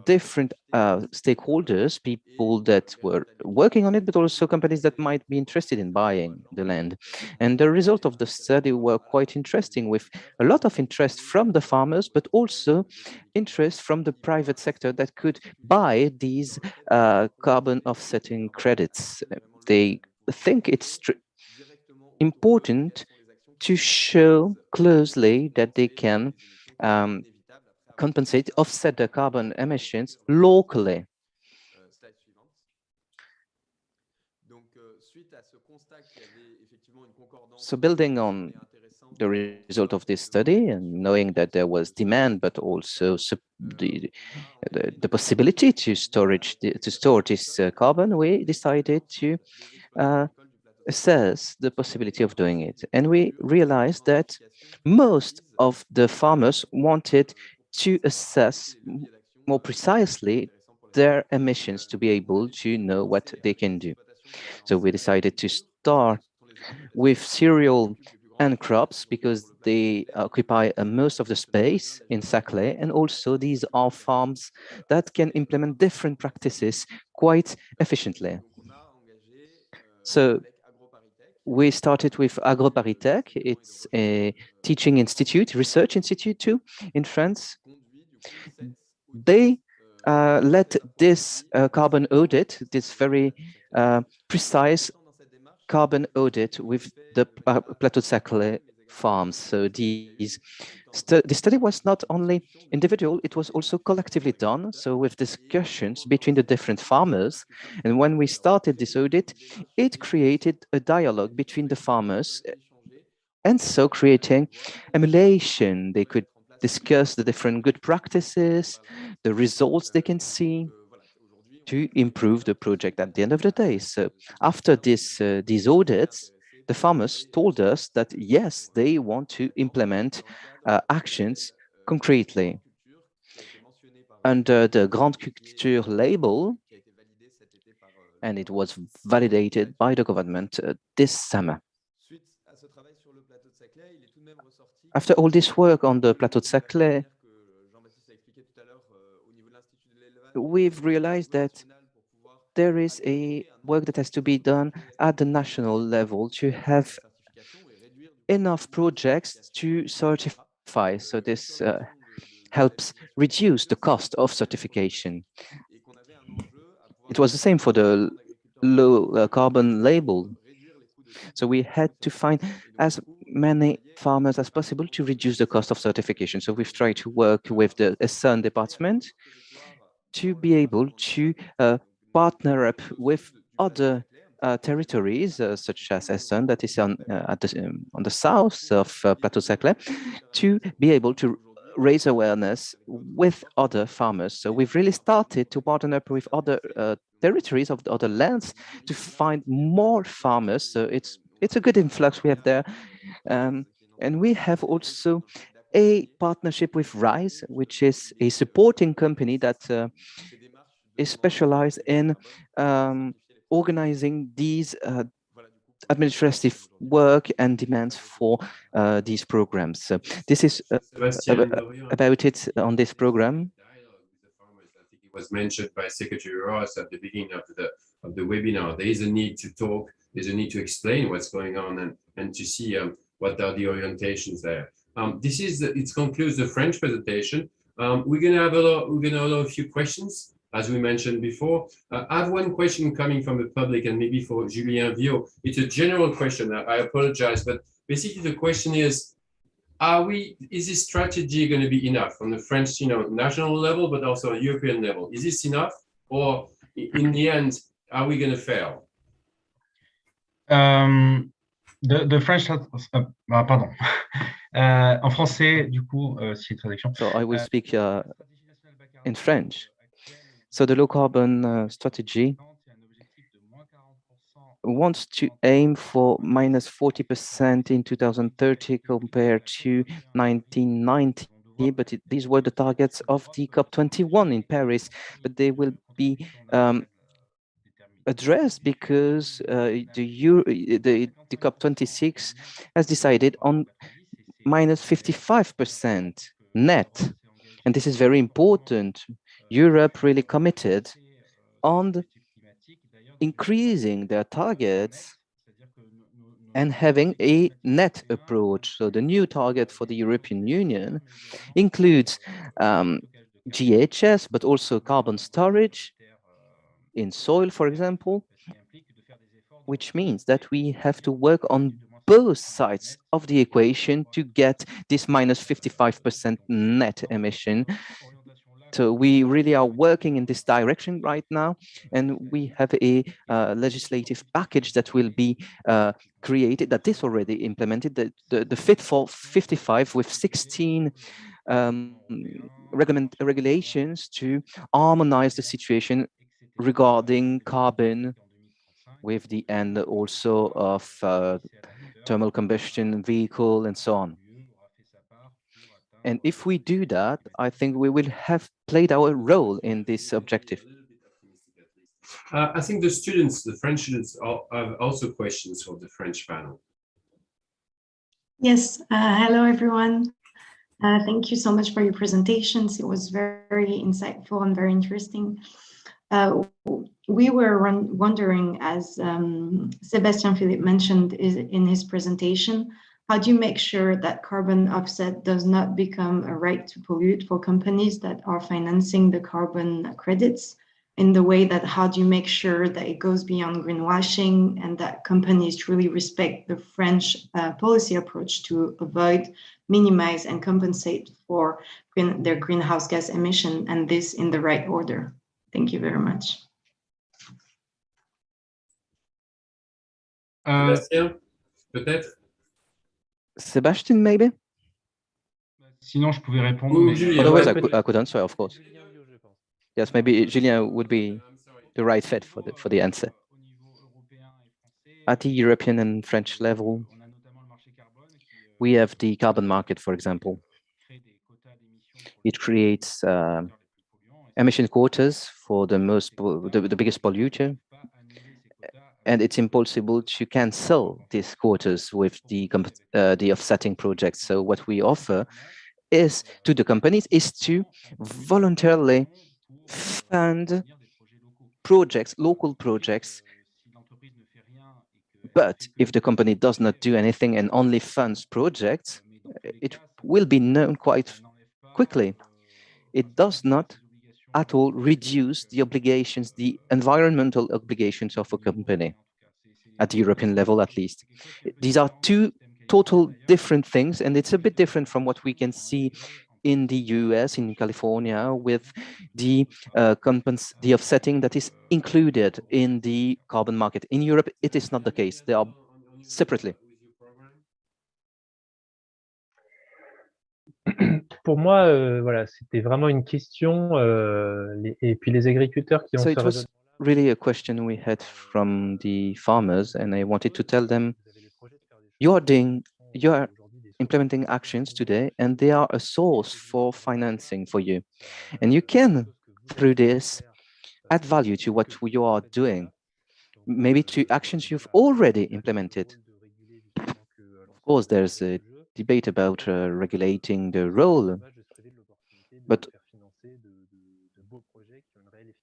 different stakeholders, people that were working on it, but also companies that might be interested in buying the land. And the result of the study were quite interesting, with a lot of interest from the farmers, but also interest from the private sector that could buy these carbon offsetting credits. They think it's important to show closely that they can compensate, offset the carbon emissions locally. So building on the result of this study and knowing that there was demand, but also the possibility to store this carbon, we decided to assess the possibility of doing it. And we realized that most of the farmers wanted to assess more precisely their emissions to be able to know what they can do. So we decided to start with cereal and crops because they occupy most of the space in Saclay, and also these are farms that can implement different practices quite efficiently. So we started with AgroParisTech. It's a teaching institute, research institute too, in France. They led this carbon audit, this very precise carbon audit with the Plateau-Saclay farms. So the study was not only individual, it was also collectively done, so with discussions between the different farmers. And when we started this audit, it created a dialogue between the farmers, and so creating emulation. They could discuss the different good practices, the results they can see to improve the project at the end of the day. So after these audits, the farmers told us that, yes, they want to implement actions concretely. Under the Grande Culture label, and it was validated by the government this summer. After all this work on the Plateau-Saclay, we've realized that there is a work that has to be done at the national level to have enough projects to certify. So this helps reduce the cost of certification. It was the same for the low carbon label. So we had to find as many farmers as possible to reduce the cost of certification. So we've tried to work with the ESSEN department to be able to partner up with other territories, such as ESSEN, that is on the south of Plateau-Saclay, to be able to raise awareness with other farmers. So we've really started to partner up with other territories of the other lands to find more farmers. So it's a good influx we have there. And we have also a partnership with RISE, which is a supporting company that is specialized in organizing these administrative work and demands for these programs. So this is about it on this program. It was mentioned by Secretary Ross at the beginning of the webinar. There is a need to talk, there's a need to explain what's going on and to see what are the orientations there. It concludes the French presentation. We're gonna allow a few questions, as we mentioned before. I have one question coming from the public, and maybe for Julien Viau. It's a general question. I apologize, but basically the question is this strategy going to be enough on the French, national level, but also on European level? Is this enough, or in the end, are we going to fail? The French, pardon. En français, du coup, si traduction. So I will speak in French. So the low carbon strategy wants to aim for minus 40% in 2030 compared to 1990. But these were the targets of the COP21 in Paris, but they will be addressed because the COP26 has decided on minus 55% net. And this is very important. Europe really committed on increasing their targets and having a net approach. So the new target for the European Union includes GHS, but also carbon storage in soil, for example, which means that we have to work on both sides of the equation to get this minus 55% net emission. So we really are working in this direction right now, and we have a legislative package that will be created, that is already implemented, the Fit for 55 with 16 regulations to harmonize the situation regarding carbon with the end also of thermal combustion vehicle and so on. And if we do that, I think we will have played our role in this objective. I think the French students have also questions for the French panel. Yes, hello everyone. Thank you so much for your presentations. It was very insightful and very interesting. We were wondering, as Sébastien Philippe mentioned in his presentation, how do you make sure that carbon offset does not become a right to pollute for companies that are financing the carbon credits, in the way that how do you make sure that it goes beyond greenwashing and that companies truly respect the French policy approach to avoid, minimize, and compensate for their greenhouse gas emission, and this in the right order? Thank you very much. Sébastien, peut-être? Sébastien, maybe? Sinon, je pouvais répondre. Otherwise, I could answer, of course. Yes, maybe Julien would be the right fit for the answer. At the European and French level, we have the carbon market, for example. It creates emission quotas for the biggest polluter, and it's impossible to cancel these quotas with the offsetting projects. So what we offer is to the companies is to voluntarily fund projects, local projects. But if the company does not do anything and only funds projects, it will be known quite quickly. It does not at all reduce the obligations, the environmental obligations of a company. at the European level at least. These are two total different things, and it's a bit different from what we can see in the US, in California, with the offsetting that is included in the carbon market. In Europe, it is not the case. They are separately. Pour moi, voilà, c'était vraiment une question, et puis les agriculteurs qui ont So it was really a question we had from the farmers, and I wanted to tell them, you are implementing actions today, and they are a source for financing for you. And you can, through this, add value to what you are doing, maybe to actions you've already implemented. Of course, there's a debate about regulating the role, but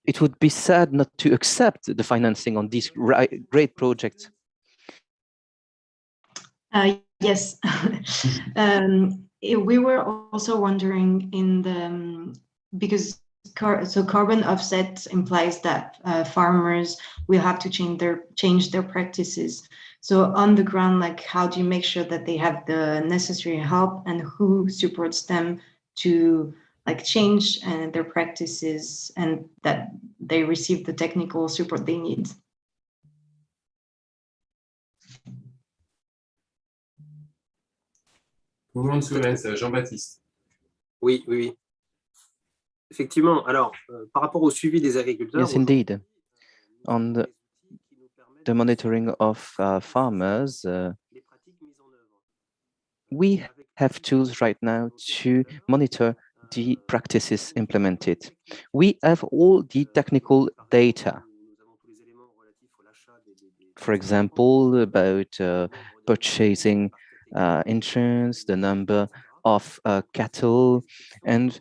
it would be sad not to accept the financing on these great projects. Yes. We were also wondering because carbon offset implies that farmers will have to change their practices. So on the ground, like, how do you make sure that they have the necessary help, and who supports them to change their practices, and that they receive the technical support they need? Who wants to answer? Jean-Baptiste. Oui. Effectivement. Alors, par rapport au suivi des agriculteurs. Yes, indeed. On the monitoring of farmers, we have tools right now to monitor the practices implemented. We have all the technical data. For example, about purchasing insurance, the number of cattle, and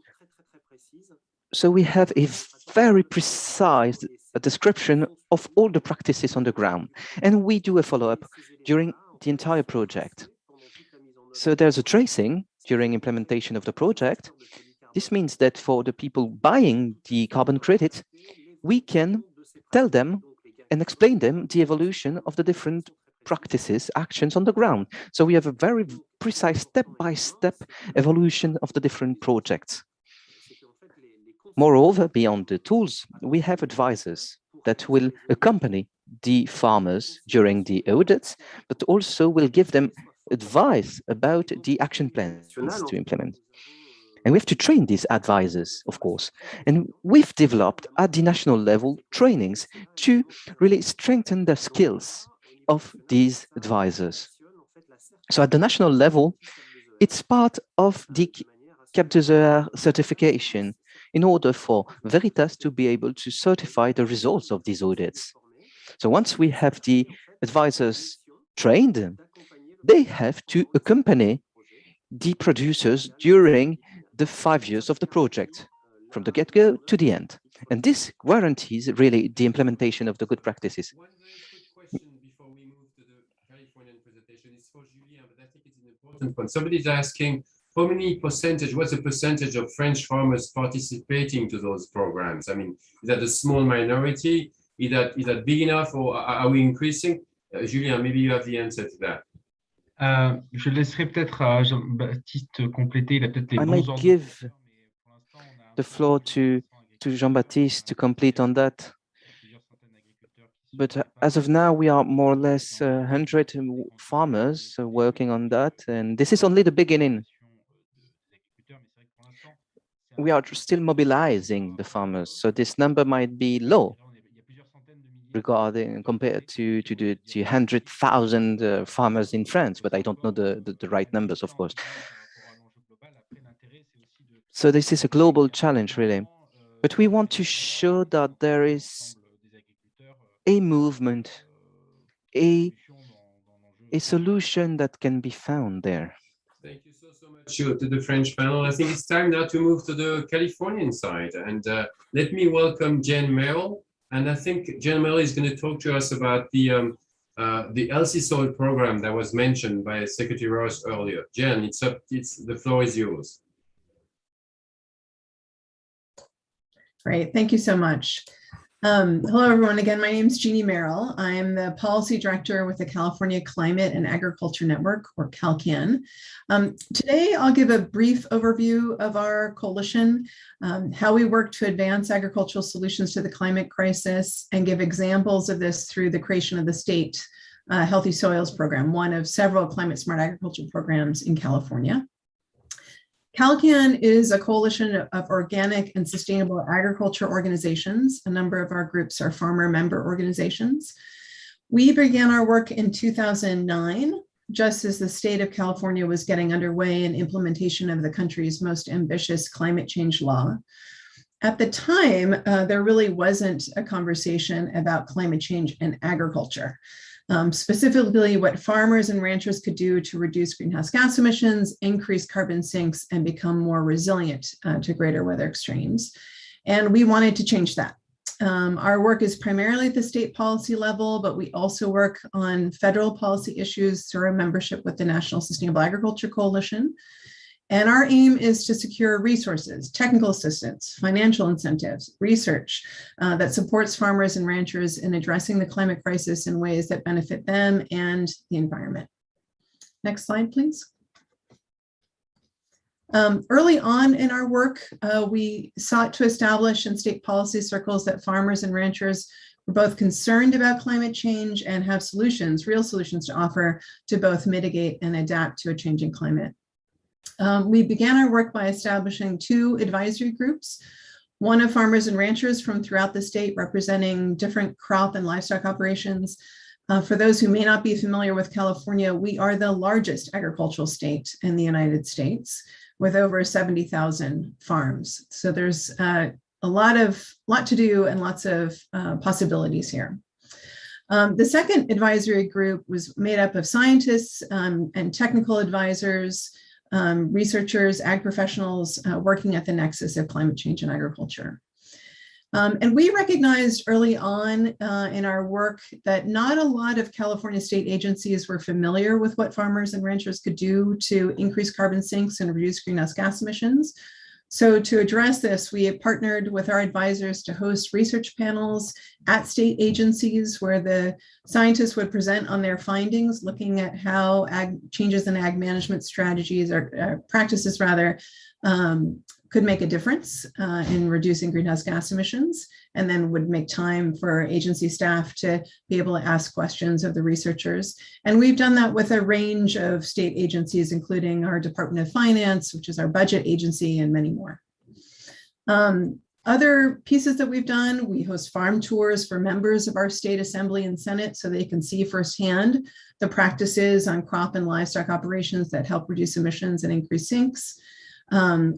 so we have a very precise description of all the practices on the ground, and we do a follow-up during the entire project. So there's a tracing during implementation of the project. This means that for the people buying the carbon credit, we can tell them and explain them the evolution of the different practices, actions on the ground. So we have a very precise step-by-step evolution of the different projects. Moreover, beyond the tools, we have advisors that will accompany the farmers during the audits, but also will give them advice about the action plans to implement. And we have to train these advisors, of course. And we've developed at the national level trainings to really strengthen the skills of these advisors. So at the national level, it's part of the Cap des Heures certification in order for Veritas to be able to certify the results of these audits. So once we have the advisors trained, they have to accompany the producers during the 5 years of the project, from the get-go to the end. And this guarantees really the implementation of the good practices. One very quick question before we move to the Californian presentation is for Julien, but I think it's an important one. Somebody's asking, what's the percentage of French farmers participating to those programs? I mean, is that a small minority? Is that big enough, or are we increasing? Julien, maybe you have the answer to that. Je laisserai peut-être à Jean-Baptiste compléter. Il a peut-être les I bons might ordres. give the floor to Jean-Baptiste to complete on that. But as of now, we are more or less 100 farmers working on that, and this is only the beginning. We are still mobilizing the farmers, so this number might be low compared to the 100,000 farmers in France, but I don't know the right numbers, of course. So this is a global challenge, really. But we want to show that there is a movement, a solution that can be found there. Thank you so much to the French panel. I think it's time now to move to the Californian side. And let me welcome Jen Merrill. And I think Jen Merrill is going to talk to us about the Healthy Soil program that was mentioned by Secretary Ross earlier. Jen, the floor is yours. Great, thank you so much. Hello, everyone. Again, my name is Jeannie Merrill. I'm the Policy Director with the California Climate and Agriculture Network, or CalCAN. Today, I'll give a brief overview of our coalition, how we work to advance agricultural solutions to the climate crisis, and give examples of this through the creation of the state Healthy Soils Program, one of several climate smart agriculture programs in California. CalCAN is a coalition of organic and sustainable agriculture organizations. A number of our groups are farmer member organizations. We began our work in 2009, just as the state of California was getting underway in implementation of the country's most ambitious climate change law. At the time, there really wasn't a conversation about climate change and agriculture. Specifically what farmers and ranchers could do to reduce greenhouse gas emissions, increase carbon sinks, and become more resilient to greater weather extremes. And we wanted to change that. Our work is primarily at the state policy level, but we also work on federal policy issues through our membership with the National Sustainable Agriculture Coalition. And our aim is to secure resources, technical assistance, financial incentives, research that supports farmers and ranchers in addressing the climate crisis in ways that benefit them and the environment. Next slide, please. Early on in our work, we sought to establish in state policy circles that farmers and ranchers were both concerned about climate change and have solutions, real solutions to offer to both mitigate and adapt to a changing climate. We began our work by establishing two advisory groups, one of farmers and ranchers from throughout the state representing different crop and livestock operations. For those who may not be familiar with California, we are the largest agricultural state in the United States with over 70,000 farms. So there's a lot to do and lots of possibilities here. The second advisory group was made up of scientists and technical advisors, researchers, ag professionals working at the nexus of climate change and agriculture. And we recognized early on in our work that not a lot of California state agencies were familiar with what farmers and ranchers could do to increase carbon sinks and reduce greenhouse gas emissions. So to address this, we have partnered with our advisors to host research panels at state agencies where the scientists would present on their findings, looking at how changes in ag management strategies or practices rather could make a difference in reducing greenhouse gas emissions, and then would make time for agency staff to be able to ask questions of the researchers. And we've done that with a range of state agencies, including our Department of Finance, which is our budget agency, and many more. Other pieces that we've done, we host farm tours for members of our state assembly and senate so they can see firsthand the practices on crop and livestock operations that help reduce emissions and increase sinks.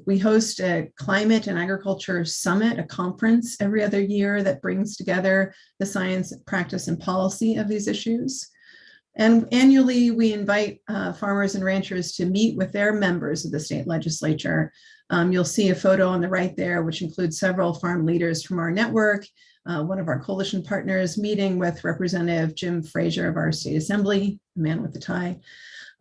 We host a climate and agriculture summit, a conference every other year that brings together the science, practice, and policy of these issues. And annually, we invite farmers and ranchers to meet with their members of the state legislature. You'll see a photo on the right there, which includes several farm leaders from our network, one of our coalition partners meeting with Representative Jim Frazier of our state assembly, the man with the tie.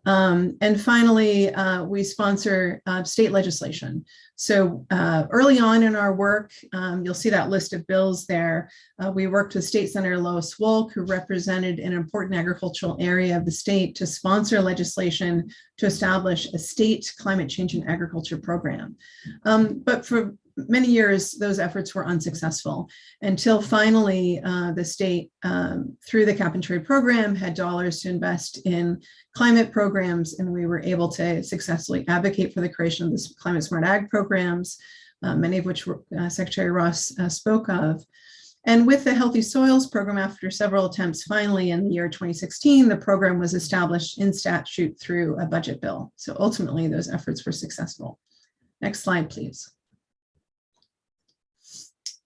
And finally, we sponsor state legislation. So early on in our work, you'll see that list of bills there. We worked with State Senator Lois Wolk, who represented an important agricultural area of the state, to sponsor legislation to establish a state climate change and agriculture program. But for many years, those efforts were unsuccessful until finally the state, through the cap and trade program, had dollars to invest in climate programs, and we were able to successfully advocate for the creation of this climate smart ag programs, many of which Secretary Ross spoke of. And with the Healthy Soils program, after several attempts, finally in the year 2016, the program was established in statute through a budget bill. So ultimately, those efforts were successful. Next slide, please.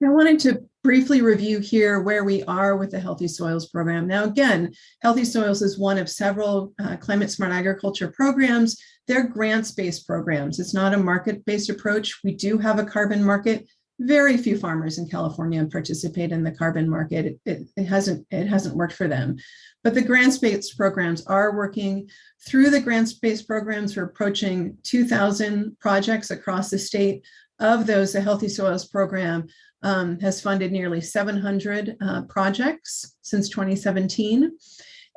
I wanted to briefly review here where we are with the Healthy Soils program. Now, again, Healthy Soils is one of several climate smart agriculture programs. They're grants-based programs. It's not a market-based approach. We do have a carbon market. Very few farmers in California participate in the carbon market. It hasn't worked for them. But the grants-based programs are working. Through the grants-based programs, we're approaching 2,000 projects across the state. Of those, the Healthy Soils program has funded nearly 700 projects since 2017.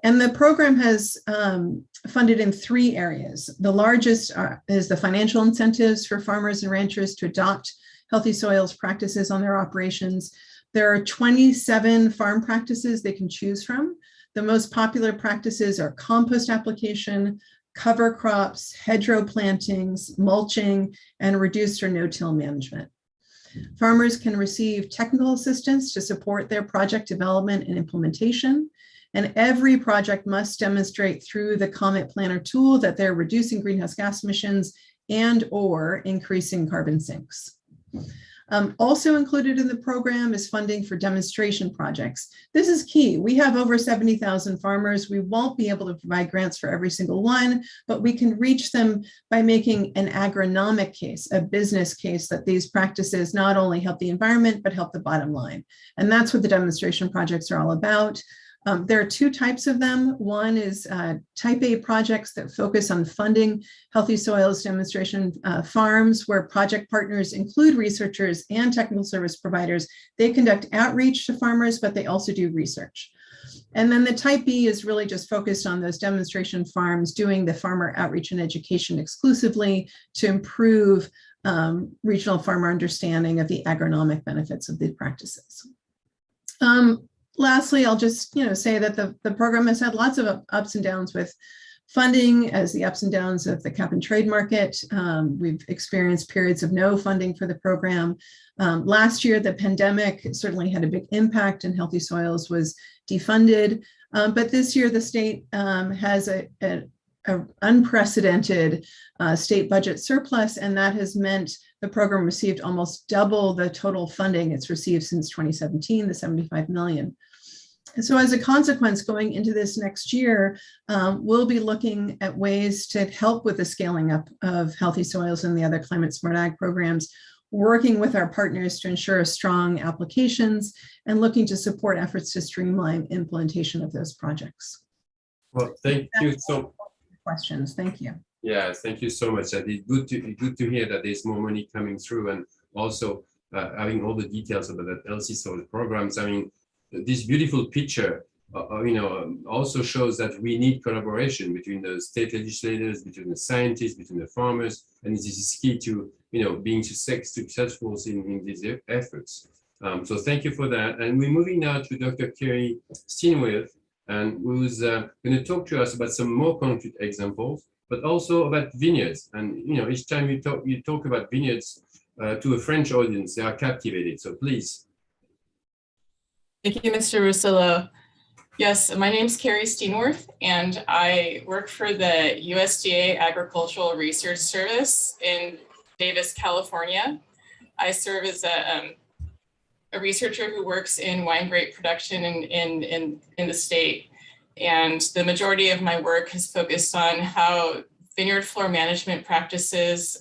And the program has funded in 3 areas. The largest is the financial incentives for farmers and ranchers to adopt healthy soils practices on their operations. There are 27 farm practices they can choose from. The most popular practices are compost application, cover crops, hedgerow plantings, mulching, and reduced or no-till management. Farmers can receive technical assistance to support their project development and implementation. And every project must demonstrate through the Comet Planner tool that they're reducing greenhouse gas emissions and/or increasing carbon sinks. Also included in the program is funding for demonstration projects. This is key. We have over 70,000 farmers. We won't be able to provide grants for every single one, but we can reach them by making an agronomic case, a business case that these practices not only help the environment, but help the bottom line. And that's what the demonstration projects are all about. There are 2 types of them. One is type A projects that focus on funding healthy soils demonstration farms, where project partners include researchers and technical service providers. They conduct outreach to farmers, but they also do research. And then the type B is really just focused on those demonstration farms doing the farmer outreach and education exclusively to improve regional farmer understanding of the agronomic benefits of these practices. Lastly, I'll just say that the program has had lots of ups and downs with funding, as the ups and downs of the cap and trade market. We've experienced periods of no funding for the program. Last year, the pandemic certainly had a big impact and Healthy Soils was defunded. But this year, the state has an unprecedented state budget surplus, and that has meant the program received almost double the total funding it's received since 2017, the 75 million. And so as a consequence, going into this next year, we'll be looking at ways to help with the scaling up of Healthy Soils and the other climate smart ag programs, working with our partners to ensure strong applications and looking to support efforts to streamline implementation of those projects. Well, thank you so much. Questions. Thank you. Yeah, thank you so much. It's good to hear that there's more money coming through, and also having all the details about the Healthy Soil programs. I mean, this beautiful picture, also shows that we need collaboration between the state legislators, between the scientists, between the farmers, and this is key to being successful in these efforts. So thank you for that. And we're moving now to Dr. Kerry Steenworth, and who's going to talk to us about some more concrete examples, but also about vineyards. And each time you talk about vineyards to a French audience, they are captivated. So please. Thank you, Mr. Russillo. Yes, my name is Carrie Steenworth, and I work for the USDA Agricultural Research Service in Davis, California. I serve as a researcher who works in wine grape production in the state. And the majority of my work has focused on how vineyard floor management practices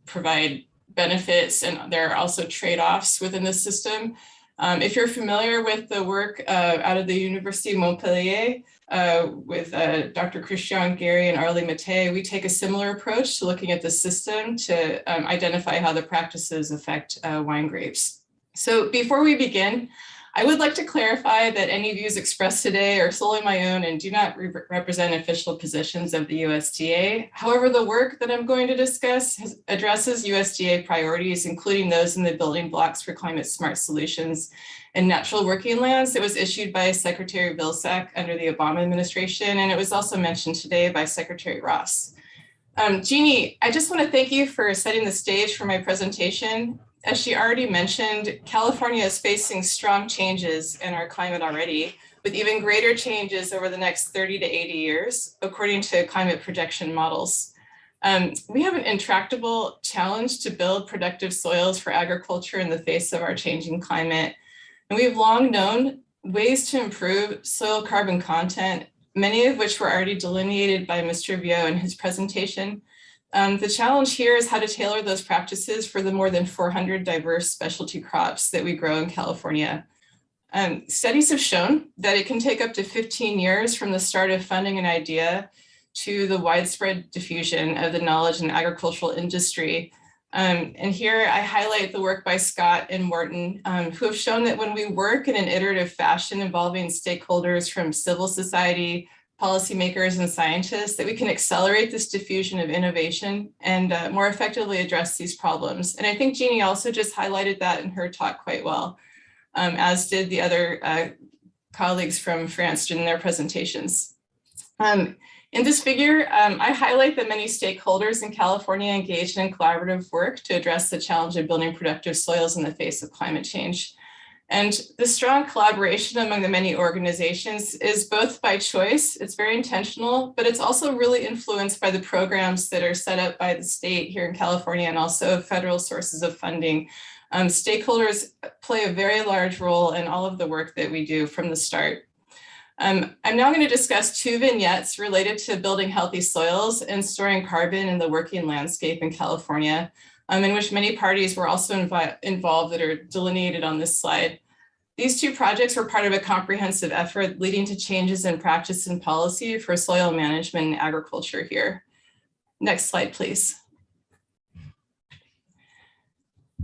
provide benefits, and there are also trade-offs within the system. If you're familiar with the work out of the University of Montpellier with Dr. Christian Gary and Arlie Mattei, we take a similar approach to looking at the system to identify how the practices affect wine grapes. So before we begin, I would like to clarify that any views expressed today are solely my own and do not represent official positions of the USDA. However, the work that I'm going to discuss addresses USDA priorities, including those in the building blocks for climate smart solutions and natural working lands. It was issued by Secretary Vilsack under the Obama administration, and it was also mentioned today by Secretary Ross. Jeannie, I just want to thank you for setting the stage for my presentation. As she already mentioned, California is facing strong changes in our climate already, with even greater changes over the next 30 to 80 years, according to climate projection models. We have an intractable challenge to build productive soils for agriculture in the face of our changing climate. And we've long known ways to improve soil carbon content, many of which were already delineated by Mr. Viau in his presentation. The challenge here is how to tailor those practices for the more than 400 diverse specialty crops that we grow in California. Studies have shown that it can take up to 15 years from the start of funding an idea to the widespread diffusion of the knowledge in the agricultural industry And here I highlight the work by Scott and Morton, who have shown that when we work in an iterative fashion involving stakeholders from civil society, policymakers, and scientists, that we can accelerate this diffusion of innovation and more effectively address these problems. And I think Jeannie also just highlighted that in her talk quite well, as did the other colleagues from France in their presentations. In this figure, I highlight that many stakeholders in California engaged in collaborative work to address the challenge of building productive soils in the face of climate change. And the strong collaboration among the many organizations is both by choice, it's very intentional, but it's also really influenced by the programs that are set up by the state here in California and also federal sources of funding. Stakeholders play a very large role in all of the work that we do from the start. I'm now going to discuss two vignettes related to building healthy soils and storing carbon in the working landscape in California, in which many parties were also involved that are delineated on this slide. These two projects were part of a comprehensive effort leading to changes in practice and policy for soil management and agriculture here. Next slide, please.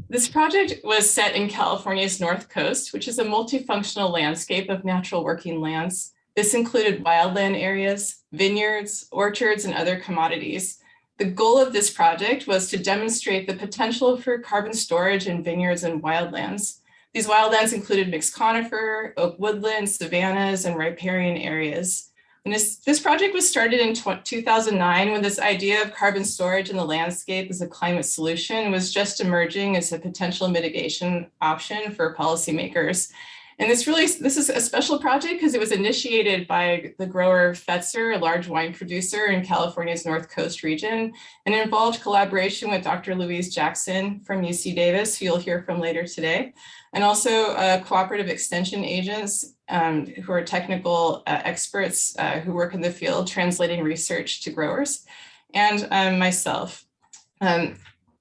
This project was set in California's North Coast, which is a multifunctional landscape of natural working lands. This included wildland areas, vineyards, orchards, and other commodities. The goal of this project was to demonstrate the potential for carbon storage in vineyards and wildlands. These wildlands included mixed conifer, oak woodlands, savannas, and riparian areas. And this project was started in 2009 when this idea of carbon storage in the landscape as a climate solution was just emerging as a potential mitigation option for policymakers. And this is a special project because it was initiated by the grower Fetzer, a large wine producer in California's North Coast region, and involved collaboration with Dr. Louise Jackson from UC Davis, who you'll hear from later today, and also cooperative extension agents who are technical experts who work in the field translating research to growers, and myself.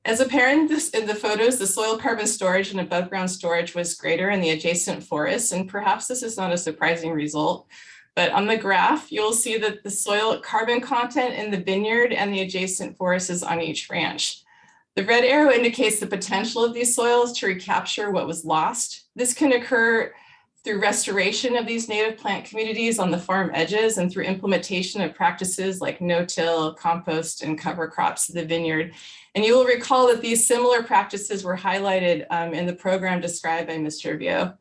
As apparent in the photos, the soil carbon storage and above ground storage was greater in the adjacent forests, and perhaps this is not a surprising result. But on the graph, you'll see that the soil carbon content in the vineyard and the adjacent forests is on each ranch. The red arrow indicates the potential of these soils to recapture what was lost. This can occur through restoration of these native plant communities on the farm edges and through implementation of practices like no-till, compost, and cover crops in the vineyard. And you will recall that these similar practices were highlighted in the program described by Mr. Vio.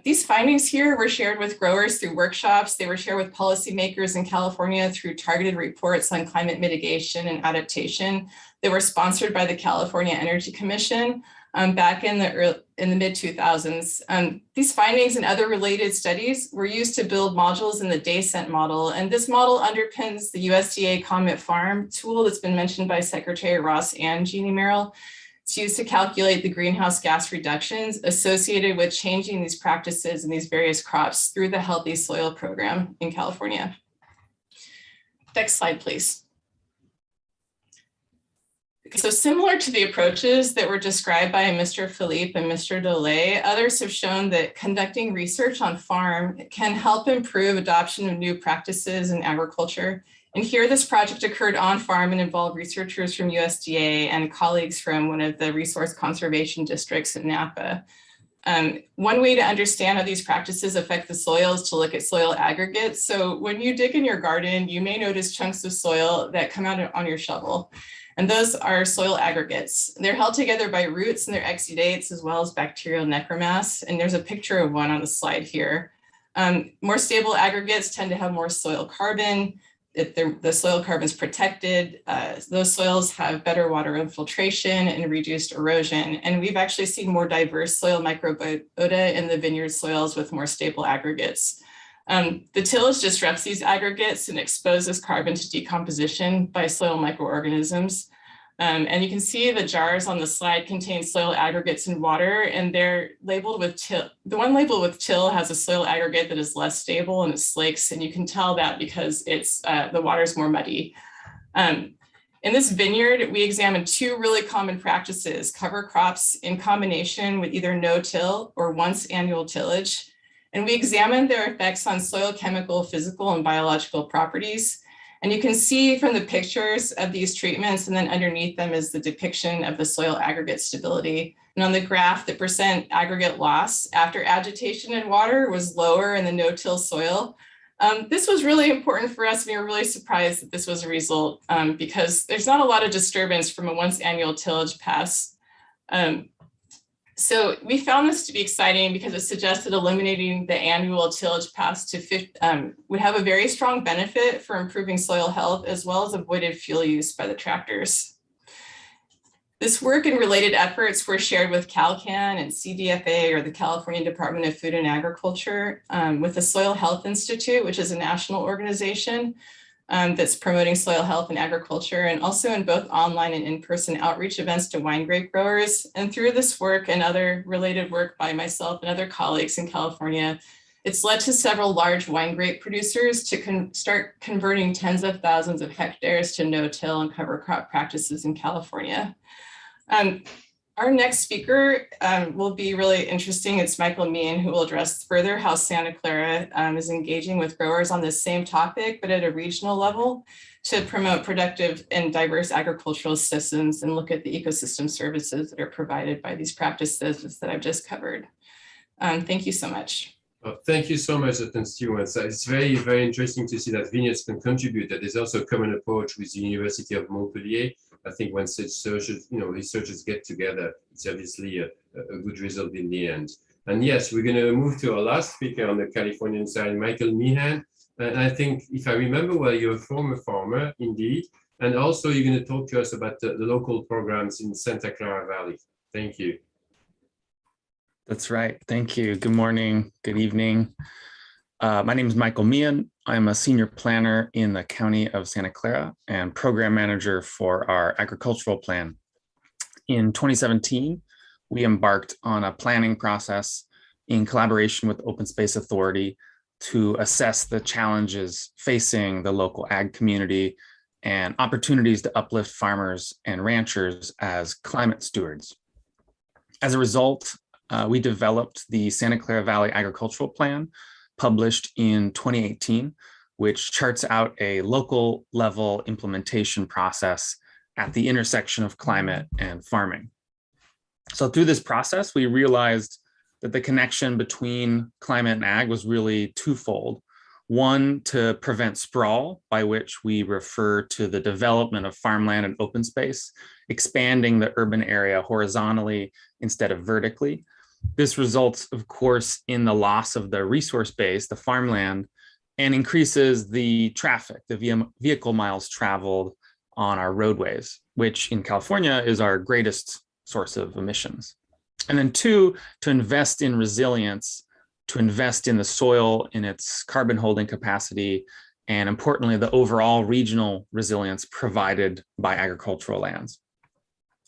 These findings here were shared with growers through workshops. They were shared with policymakers in California through targeted reports on climate mitigation and adaptation. They were sponsored by the California Energy Commission back in the mid-2000s. These findings and other related studies were used to build modules in the DayCent model. And this model underpins the USDA Comet Farm tool that's been mentioned by Secretary Ross and Jeannie Merrill. It's used to calculate the greenhouse gas reductions associated with changing these practices and these various crops through the Healthy Soil Program in California. Next slide, please. So similar to the approaches that were described by Mr. Philippe and Mr. Dolay, others have shown that conducting research on farm can help improve adoption of new practices in agriculture. And here this project occurred on farm and involved researchers from USDA and colleagues from one of the resource conservation districts in Napa. One way to understand how these practices affect the soil is to look at soil aggregates. So when you dig in your garden, you may notice chunks of soil that come out on your shovel. And those are soil aggregates. They're held together by roots and their exudates, as well as bacterial necromass. And there's a picture of one on the slide here. More stable aggregates tend to have more soil carbon. The soil carbon is protected. Those soils have better water infiltration and reduced erosion. And we've actually seen more diverse soil microbiota in the vineyard soils with more stable aggregates. The tillage disrupts these aggregates and exposes carbon to decomposition by soil microorganisms. And you can see the jars on the slide contain soil aggregates and water, and they're labeled with till. The one labeled with till has a soil aggregate that is less stable and it slakes, and you can tell that because it's the water is more muddy. In this vineyard, we examined two really common practices: cover crops in combination with either no-till or once annual tillage. And we examined their effects on soil chemical, physical, and biological properties. And you can see from the pictures of these treatments, and then underneath them is the depiction of the soil aggregate stability. And on the graph, the percent aggregate loss after agitation and water was lower in the no-till soil. This was really important for us. We were really surprised that this was a result because there's not a lot of disturbance from a once annual tillage pass. So we found this to be exciting because it suggested eliminating the annual tillage pass would have a very strong benefit for improving soil health, as well as avoided fuel use by the tractors. This work and related efforts were shared with CalCan and CDFA, or the California Department of Food and Agriculture, with the Soil Health Institute, which is a national organization that's promoting soil health and agriculture, and also in both online and in-person outreach events to wine grape growers. And through this work and other related work by myself and other colleagues in California, it's led to several large wine grape producers to start converting tens of thousands of hectares to no-till and cover crop practices in California. Our next speaker will be really interesting. It's Michael Meehan, who will address further how Santa Clara is engaging with growers on this same topic, but at a regional level, to promote productive and diverse agricultural systems and look at the ecosystem services that are provided by these practices that I've just covered. Thank you so much. Well, thank you so much, Dr. Stewart. So it's very, very interesting to see that vineyards can contribute. That there's also a common approach with the University of Montpellier. I think when such researchers get together, it's obviously a good result in the end. And yes, we're going to move to our last speaker on the Californian side, Michael Meehan. And I think, if I remember well, you're a former farmer, indeed. And also you're going to talk to us about the local programs in Santa Clara Valley. Thank you. That's right. Thank you. Good morning. Good evening. My name is Michael Meehan. I'm a senior planner in the County of Santa Clara and program manager for our agricultural plan. In 2017, we embarked on a planning process in collaboration with Open Space Authority to assess the challenges facing the local ag community and opportunities to uplift farmers and ranchers as climate stewards. As a result, we developed the Santa Clara Valley Agricultural Plan, published in 2018, which charts out a local level implementation process at the intersection of climate and farming. So through this process, we realized that the connection between climate and ag was really twofold. One, to prevent sprawl, by which we refer to the development of farmland and open space, expanding the urban area horizontally instead of vertically. This results, of course, in the loss of the resource base, the farmland, and increases the traffic, the vehicle miles traveled on our roadways, which in California is our greatest source of emissions. And then two, to invest in resilience, to invest in the soil, in its carbon holding capacity, and importantly, the overall regional resilience provided by agricultural lands.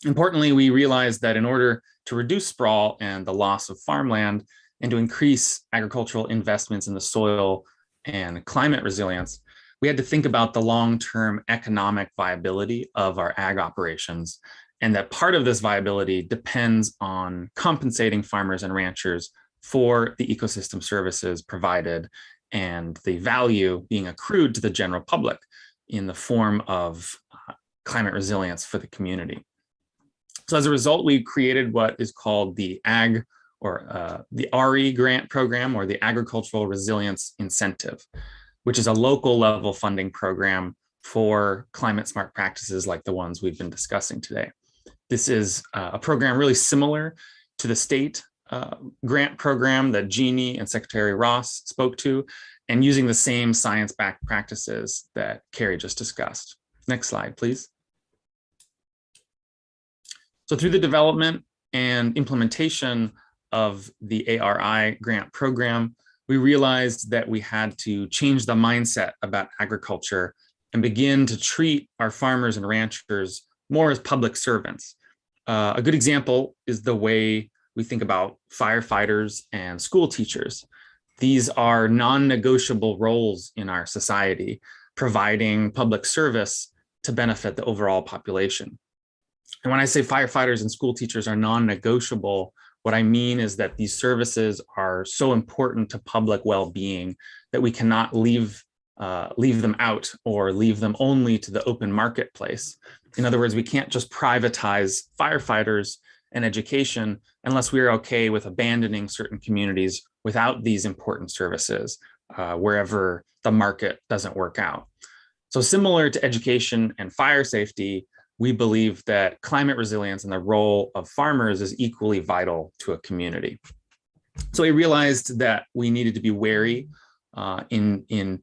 Importantly, we realized that in order to reduce sprawl and the loss of farmland and to increase agricultural investments in the soil and climate resilience, we had to think about the long-term economic viability of our ag operations, and that part of this viability depends on compensating farmers and ranchers for the ecosystem services provided and the value being accrued to the general public in the form of climate resilience for the community. So as a result, we created what is called the AG, or the RE grant program, or the Agricultural Resilience Incentive, which is a local level funding program for climate smart practices like the ones we've been discussing today. This is a program really similar to the state grant program that Jeannie and Secretary Ross spoke to, and using the same science-backed practices that Carrie just discussed. Next slide, please. So through the development and implementation of the ARI grant program, we realized that we had to change the mindset about agriculture and begin to treat our farmers and ranchers more as public servants. A good example is the way we think about firefighters and school teachers. These are non-negotiable roles in our society, providing public service to benefit the overall population. And when I say firefighters and school teachers are non-negotiable, what I mean is that these services are so important to public well-being that we cannot leave leave them out or leave them only to the open marketplace. In other words, we can't just privatize firefighters and education unless we are okay with abandoning certain communities without these important services wherever the market doesn't work out. So similar to education and fire safety, we believe that climate resilience and the role of farmers is equally vital to a community. So we realized that we needed to be wary in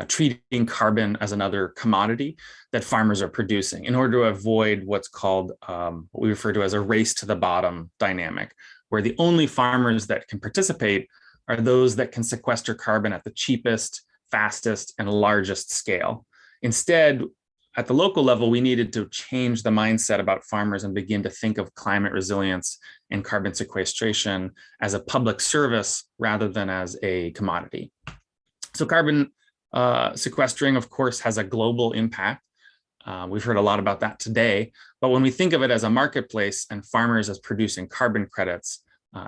treating carbon as another commodity that farmers are producing in order to avoid what's called what we refer to as a race to the bottom dynamic, where the only farmers that can participate are those that can sequester carbon at the cheapest, fastest, and largest scale. Instead, at the local level, we needed to change the mindset about farmers and begin to think of climate resilience and carbon sequestration as a public service rather than as a commodity. So carbon sequestering, of course, has a global impact. We've heard a lot about that today, but when we think of it as a marketplace and farmers as producing carbon credits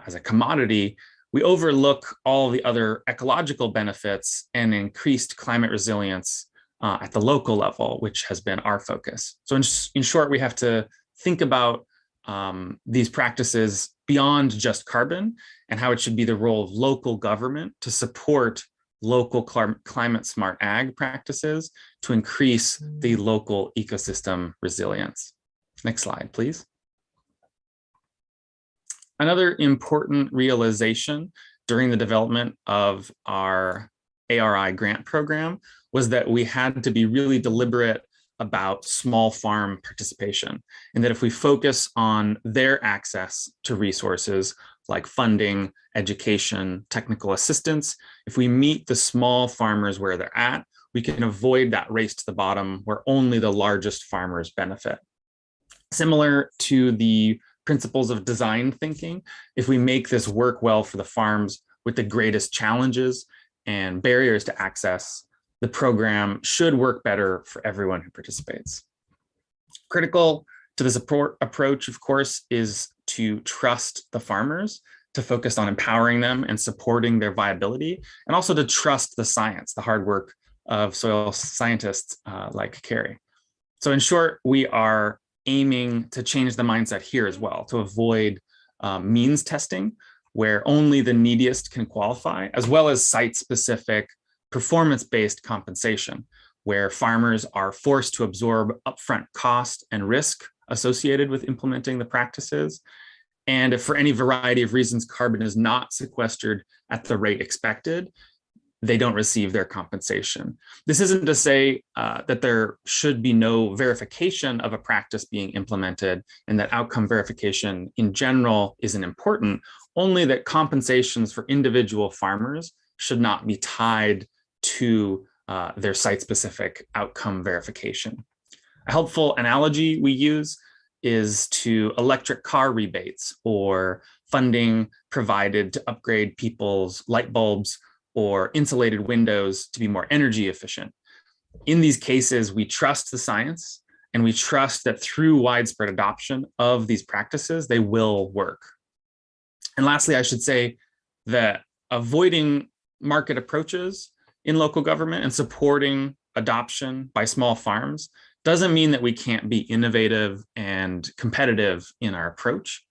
as a commodity, we overlook all the other ecological benefits and increased climate resilience at the local level, which has been our focus. So in short, we have to think about these practices beyond just carbon and how it should be the role of local government to support local climate smart ag practices to increase the local ecosystem resilience. Next slide, please. Another important realization during the development of our ARI grant program was that we had to be really deliberate about small farm participation, and that if we focus on their access to resources like funding, education, technical assistance, if we meet the small farmers where they're at, we can avoid that race to the bottom where only the largest farmers benefit. Similar to the principles of design thinking, if we make this work well for the farms with the greatest challenges and barriers to access, the program should work better for everyone who participates. Critical to this approach, of course, is to trust the farmers, to focus on empowering them and supporting their viability, and also to trust the science, the hard work of soil scientists like Carrie. So in short, we are aiming to change the mindset here as well, to avoid means testing, where only the neediest can qualify, as well as site-specific performance-based compensation, where farmers are forced to absorb upfront cost and risk associated with implementing the practices. And if for any variety of reasons carbon is not sequestered at the rate expected, they don't receive their compensation. This isn't to say that there should be no verification of a practice being implemented and that outcome verification in general isn't important, only that compensations for individual farmers should not be tied to their site-specific outcome verification. A helpful analogy we use is to electric car rebates or funding provided to upgrade people's light bulbs or insulated windows to be more energy efficient. In these cases, we trust the science and we trust that through widespread adoption of these practices, they will work. And lastly, I should say that avoiding market approaches in local government and supporting adoption by small farms doesn't mean that we can't be innovative and competitive in our approach.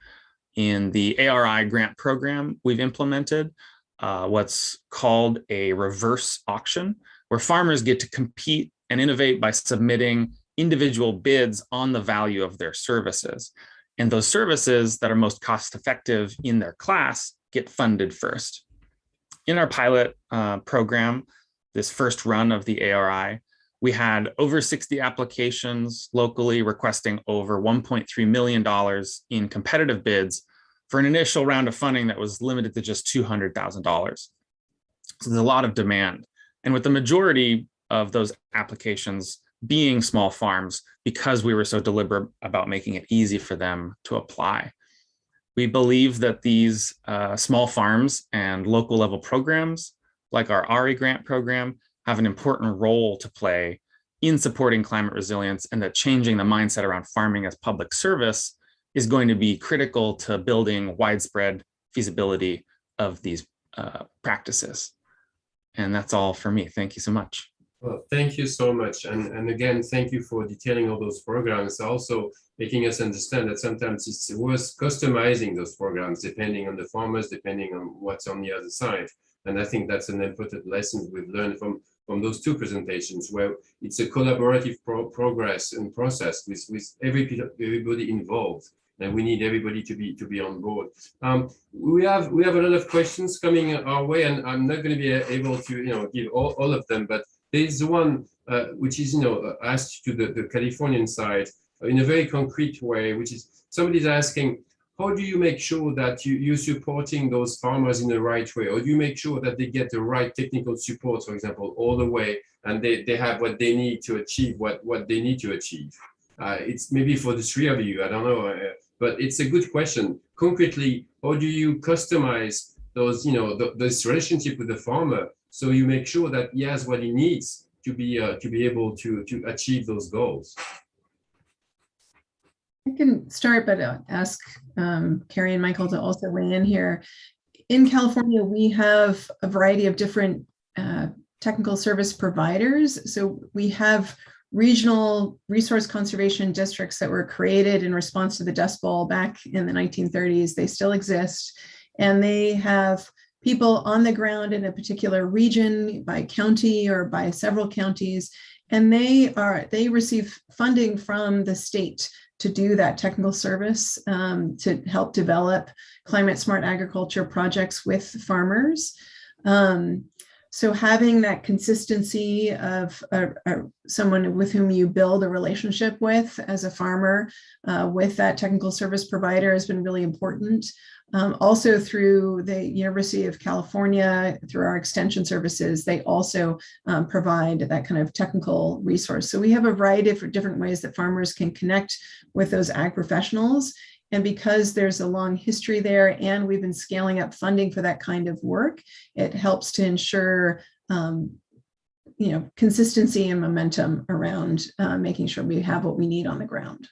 In the ARI grant program, we've implemented what's called a reverse auction, where farmers get to compete and innovate by submitting individual bids on the value of their services. And those services that are most cost effective in their class get funded first. In our pilot program, this first run of the ARI, we had over 60 applications locally requesting over $1.3 million in competitive bids for an initial round of funding that was limited to just $200,000. So there's a lot of demand. And with the majority of those applications being small farms, because we were so deliberate about making it easy for them to apply. We believe that these small farms and local level programs, like our RE grant program, have an important role to play in supporting climate resilience, and that changing the mindset around farming as public service is going to be critical to building widespread feasibility of these practices. And that's all for me. Thank you so much. Well, thank you so much. And again, thank you for detailing all those programs, also making us understand that sometimes it's worth customizing those programs depending on the farmers, depending on what's on the other side. And I think that's an important lesson we've learned from those two presentations, where it's a collaborative progress and process with everybody involved. And we need everybody to be on board. We have a lot of questions coming our way, and I'm not going to be able to give all of them, but there's one which is asked to the Californian side in a very concrete way, which is somebody's asking, how do you make sure that you're supporting those farmers in the right way? Or do you make sure that they get the right technical support, for example, all the way, and they have what they need to achieve what they need to achieve? It's maybe for the three of you, I don't know, but it's a good question. Concretely, how do you customize those, this relationship with the farmer, so you make sure that he has what he needs to be able to achieve those goals? I can start, but ask Carrie and Michael to also weigh in here. In California, we have a variety of different technical service providers. So we have regional resource conservation districts that were created in response to the Dust Bowl back in the 1930s. They still exist, and they have people on the ground in a particular region by county or by several counties, and they receive funding from the state to do that technical service, to help develop climate smart agriculture projects with farmers. So having that consistency of someone with whom you build a relationship with as a farmer, with that technical service provider, has been really important. Also through the University of California, through our extension services, they also provide that kind of technical resource. So we have a variety of different ways that farmers can connect with those ag professionals. And because there's a long history there, and we've been scaling up funding for that kind of work, it helps to ensure consistency and momentum around making sure we have what we need on the ground.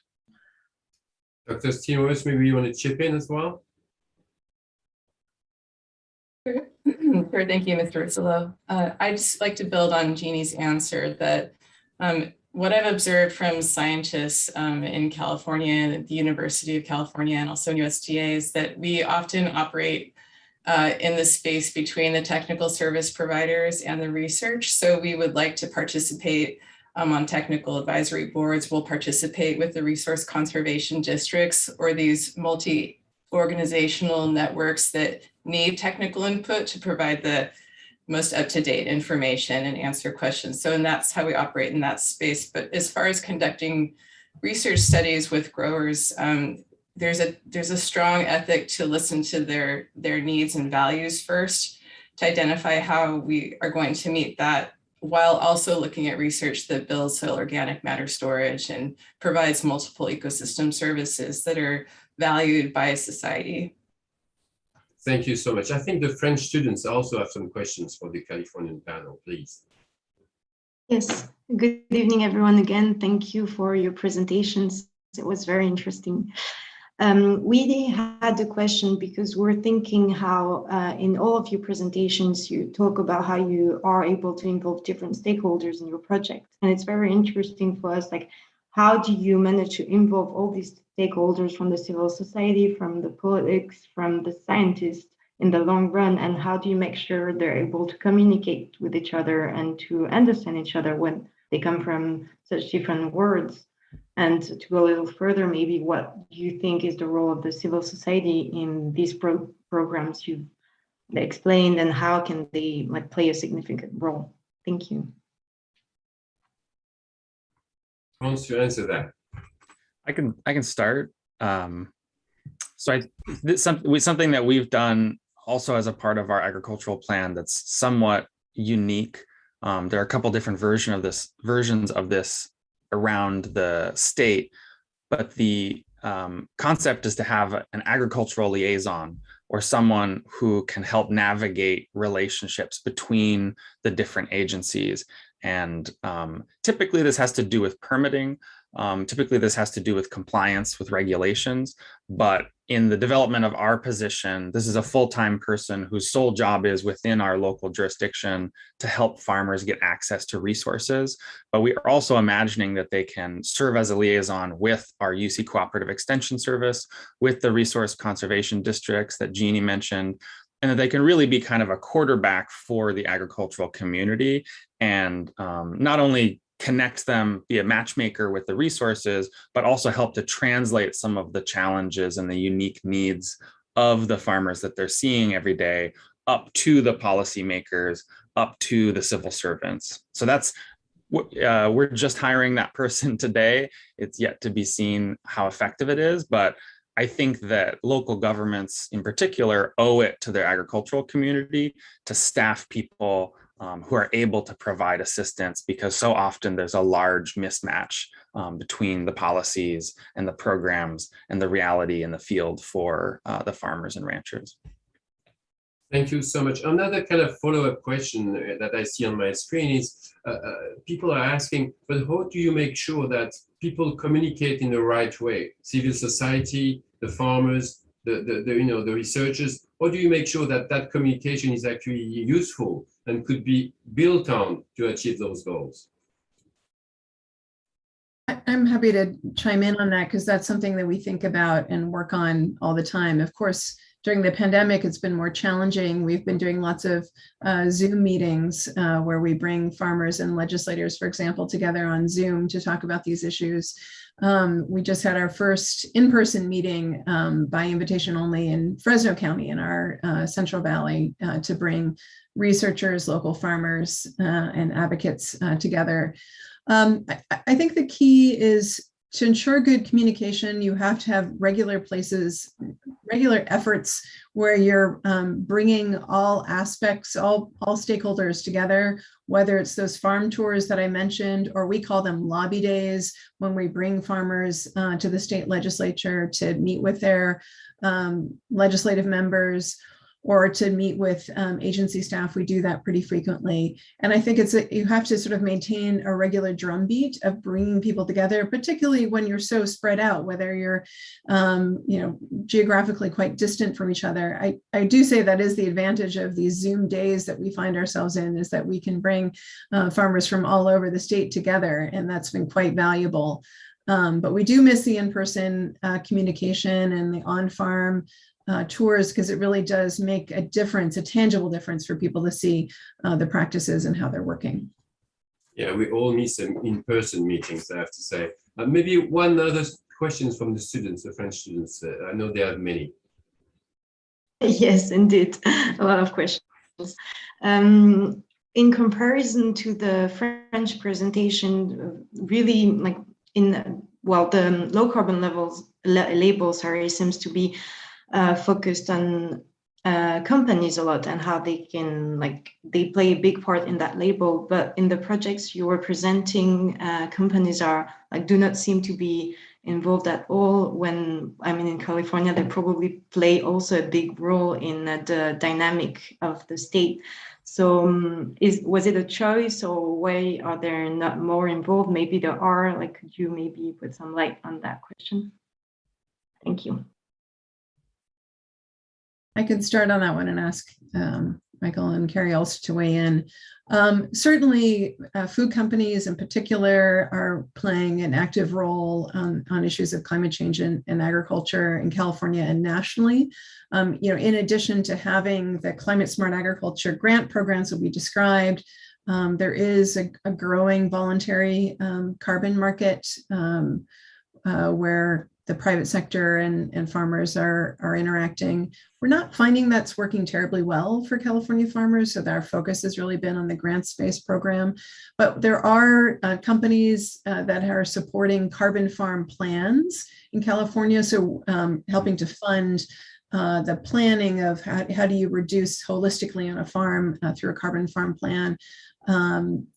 Dr. Steenworth, maybe you want to chip in as well? Sure, thank you, Mr. Russillo. I'd just like to build on Jeannie's answer that what I've observed from scientists in California, the University of California, and also USDA, is that we often operate in the space between the technical service providers and the research. So we would like to participate on technical advisory boards. We'll participate with the resource conservation districts or these multi-organizational networks that need technical input to provide the most up-to-date information and answer questions. So, and that's how we operate in that space. But as far as conducting research studies with growers, there's a strong ethic to listen to their needs and values first, to identify how we are going to meet that, while also looking at research that builds soil organic matter storage and provides multiple ecosystem services that are valued by society. Thank you so much. I think the French students also have some questions for the Californian panel, please. Yes, good evening, everyone. Again, thank you for your presentations. It was very interesting. We had a question because we're thinking how in all of your presentations, you talk about how you are able to involve different stakeholders in your project. And it's very interesting for us, like, how do you manage to involve all these stakeholders from the civil society, from the politics, from the scientists in the long run? And how do you make sure they're able to communicate with each other and to understand each other when they come from such different worlds? And to go a little further, maybe what you think is the role of the civil society in these programs you've explained, and how can they play a significant role? Thank you. Who wants to answer that? I can start. So something that we've done also as a part of our agricultural plan that's somewhat unique. There are a couple different versions of this around the state, but the concept is to have an agricultural liaison, or someone who can help navigate relationships between the different agencies. And typically this has to do with permitting, Typically, this has to do with compliance with regulations, but in the development of our position, this is a full-time person whose sole job is within our local jurisdiction to help farmers get access to resources. But we are also imagining that they can serve as a liaison with our UC Cooperative Extension Service, with the resource conservation districts that Jeannie mentioned, and that they can really be kind of a quarterback for the agricultural community and not only connect them, be a matchmaker with the resources, but also help to translate some of the challenges and the unique needs of the farmers that they're seeing every day up to the policymakers, up to the civil servants. So that's, we're just hiring that person today. It's yet to be seen how effective it is, but I think that local governments in particular owe it to their agricultural community to staff people who are able to provide assistance, because so often there's a large mismatch between the policies and the programs and the reality in the field for the farmers and ranchers. Thank you so much. Another kind of follow-up question that I see on my screen is people are asking, but how do you make sure that people communicate in the right way? Civil society, the farmers, the researchers. How do you make sure that that communication is actually useful and could be built on to achieve those goals? I'm happy to chime in on that because that's something that we think about and work on all the time. Of course, during the pandemic, it's been more challenging. We've been doing lots of Zoom meetings where we bring farmers and legislators, for example, together on Zoom to talk about these issues. We just had our first in-person meeting by invitation only in Fresno County in our Central Valley to bring researchers, local farmers, and advocates together. I think the key is to ensure good communication. You have to have regular places, regular efforts where you're bringing all aspects, all stakeholders together, whether it's those farm tours that I mentioned, or we call them lobby days, when we bring farmers to the state legislature to meet with their legislative members, or to meet with agency staff. We do that pretty frequently. And I think you have to sort of maintain a regular drumbeat of bringing people together, particularly when you're so spread out, whether you're geographically quite distant from each other. I do say that is the advantage of these Zoom days that we find ourselves in, is that we can bring farmers from all over the state together, and that's been quite valuable. But we do miss the in-person communication and the on-farm tours, because it really does make a difference, a tangible difference for people to see the practices and how they're working. Yeah, we all miss some in-person meetings, I have to say. Maybe one other question from the students, the French students. I know they have many. Yes, indeed, a lot of questions. In comparison to the French presentation, really like the low carbon label, seems to be focused on companies a lot and how they can they play a big part in that label. But in the projects you were presenting, companies do not seem to be involved at all. When in California, they probably play also a big role in the dynamic of the state. So was it a choice, or why are they not more involved? Maybe there are. Could you maybe put some light on that question? Thank you. I could start on that one and ask Michael and Carrie also to weigh in. Certainly, food companies in particular are playing an active role on issues of climate change and agriculture in California and nationally. In addition to having the climate smart agriculture grant programs that we described, there is a growing voluntary carbon market where the private sector and farmers are interacting. We're not finding that's working terribly well for California farmers, so our focus has really been on the grants-based program. But there are companies that are supporting carbon farm plans in California, so helping to fund the planning of how do you reduce holistically on a farm through a carbon farm plan,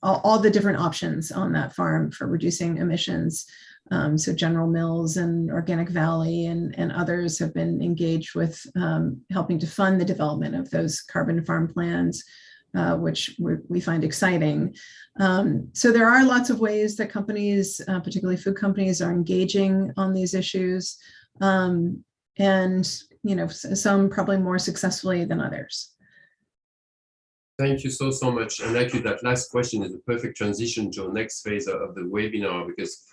all the different options on that farm for reducing emissions. So General Mills and Organic Valley and others have been engaged with helping to fund the development of those carbon farm plans. which we find exciting. So there are lots of ways that companies, particularly food companies, are engaging on these issues, and some probably more successfully than others. Thank you so much. And actually, that last question is a perfect transition to our next phase of the webinar, because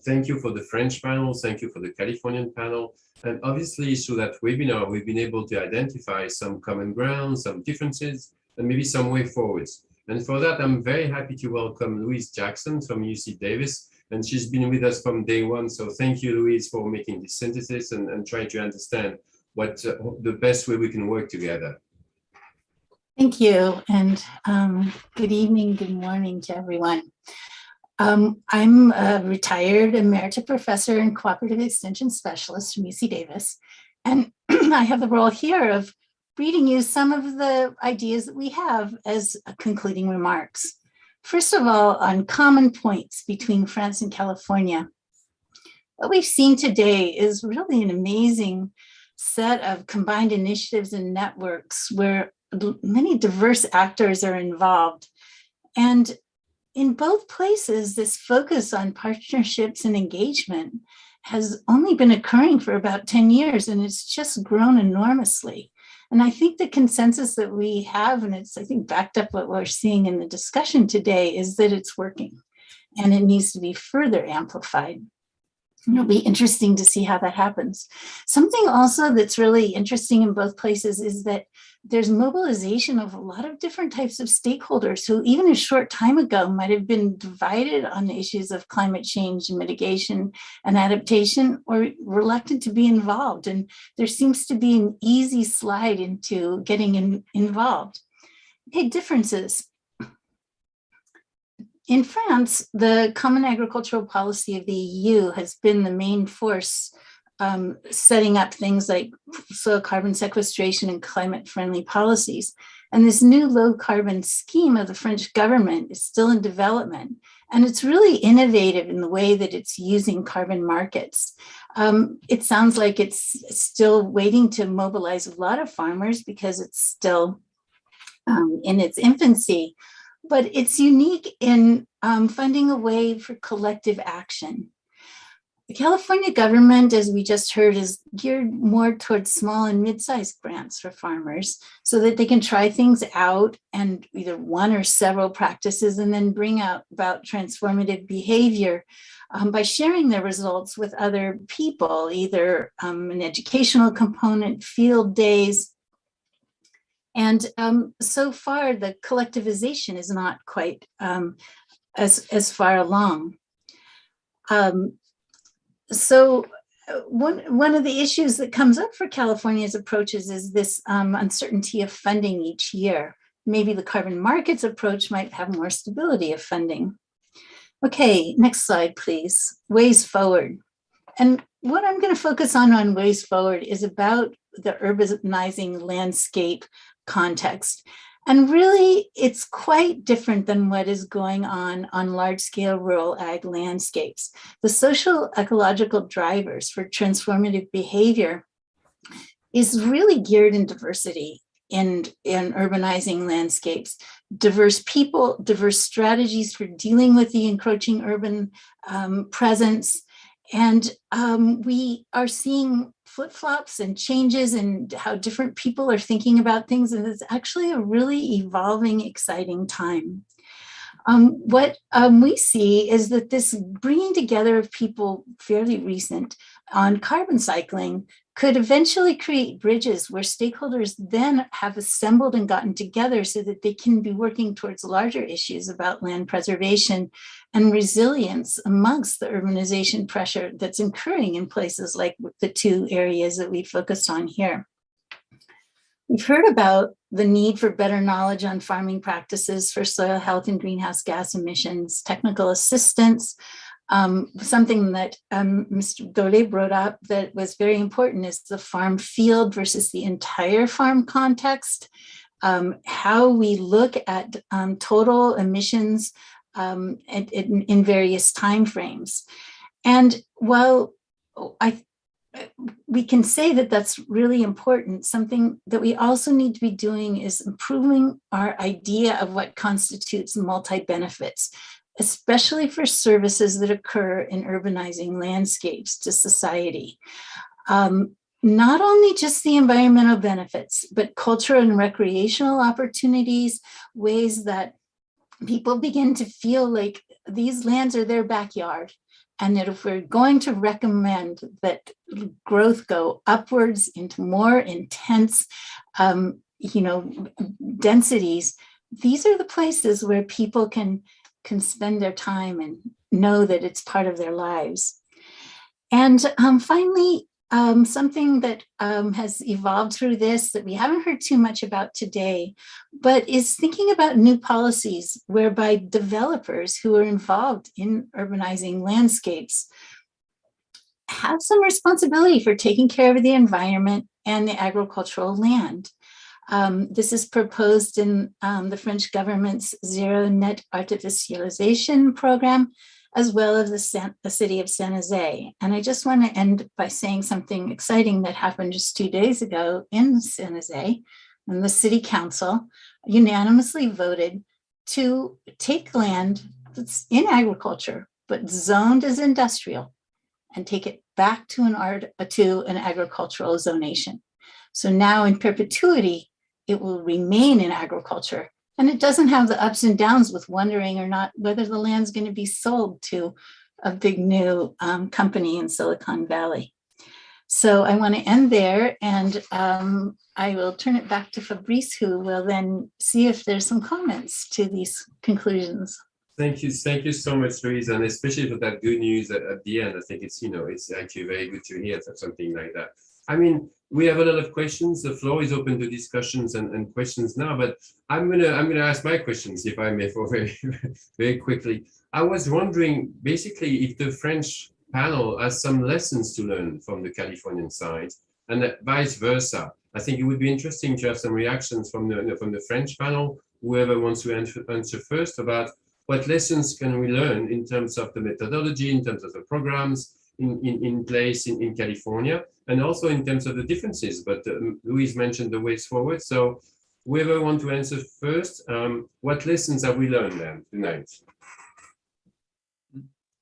thank you for the French panel, thank you for the Californian panel. And obviously, through that webinar, we've been able to identify some common ground, some differences, and maybe some way forwards. And for that, I'm very happy to welcome Louise Jackson from UC Davis. And she's been with us from day one. So thank you, Louise, for making this synthesis and trying to understand what the best way we can work together. Thank you, and good evening, good morning to everyone. I'm a retired emerita professor and cooperative extension specialist from UC Davis, and I have the role here of reading you some of the ideas that we have as concluding remarks. First of all, on common points between France and California. What we've seen today is really an amazing set of combined initiatives and networks where many diverse actors are involved. And in both places, this focus on partnerships and engagement has only been occurring for about 10 years, and it's just grown enormously. And I think the consensus that we have, and it's, I think, backed up what we're seeing in the discussion today, is that it's working and it needs to be further amplified. It'll be interesting to see how that happens. Something also that's really interesting in both places is that there's mobilization of a lot of different types of stakeholders who even a short time ago might have been divided on issues of climate change and mitigation and adaptation, or reluctant to be involved. And there seems to be an easy slide into getting involved. Okay, differences. In France, the Common Agricultural Policy of the EU has been the main force setting up things like soil carbon sequestration and climate-friendly policies. And this new low-carbon scheme of the French government is still in development. And it's really innovative in the way that it's using carbon markets. It sounds like it's still waiting to mobilize a lot of farmers because it's still in its infancy. But it's unique in finding a way for collective action. The California government, as we just heard, is geared more towards small and mid-sized grants for farmers so that they can try things out and either one or several practices and then bring about transformative behavior by sharing their results with other people, either an educational component, field days. And so far, the collectivization is not quite as far along. So one of the issues that comes up for California's approaches is this uncertainty of funding each year. Maybe the carbon markets approach might have more stability of funding. Okay, next slide, please. Ways forward. And what I'm going to focus on ways forward is about the urbanizing landscape context. And really, it's quite different than what is going on large-scale rural ag landscapes. The social ecological drivers for transformative behavior is really geared in diversity in urbanizing landscapes. Diverse people, diverse strategies for dealing with the encroaching urban presence. And we are seeing flip-flops and changes in how different people are thinking about things. And it's actually a really evolving, exciting time. What we see is that this bringing together of people fairly recent on carbon cycling could eventually create bridges where stakeholders then have assembled and gotten together so that they can be working towards larger issues about land preservation and resilience amongst the urbanization pressure that's occurring in places like the two areas that we focused on here. We've heard about the need for better knowledge on farming practices for soil health and greenhouse gas emissions, technical assistance. Something that Mr. Dole brought up that was very important is the farm field versus the entire farm context, how we look at total emissions in various timeframes. And while we can say that that's really important. Something that we also need to be doing is improving our idea of what constitutes multi-benefits, especially for services that occur in urbanizing landscapes to society. Not only just the environmental benefits, but cultural and recreational opportunities, ways that people begin to feel like these lands are their backyard. And that if we're going to recommend that growth go upwards into more intense, densities, these are the places where people can spend their time and know that it's part of their lives. And finally, something that has evolved through this that we haven't heard too much about today, but is thinking about new policies whereby developers who are involved in urbanizing landscapes have some responsibility for taking care of the environment and the agricultural land. This is proposed in the French government's Zero Net Artificialization program, as well as the city of San Jose. And I just want to end by saying something exciting that happened just 2 days ago in San Jose, and the city council unanimously voted to take land that's in agriculture, but zoned as industrial, and take it back to an agricultural zonation. So now in perpetuity, it will remain in agriculture. And it doesn't have the ups and downs with wondering or not whether the land's going to be sold to a big new company in Silicon Valley. So I want to end there, and I will turn it back to Fabrice, who will then see if there's some comments to these conclusions. Thank you so much, Louise, and especially for that good news at the end. I think it's it's actually very good to hear something like that. I mean, we have a lot of questions. The floor is open to discussions and questions now, but I'm gonna ask my questions, if I may, for very quickly. I was wondering, basically, if the French panel has some lessons to learn from the Californian side, and vice versa. I think it would be interesting to have some reactions from the French panel, whoever wants to answer first, about what lessons can we learn in terms of the methodology, in terms of the programs in place in California, and also in terms of the differences. But Louise mentioned the ways forward. So whoever wants to answer first, what lessons have we learned then tonight?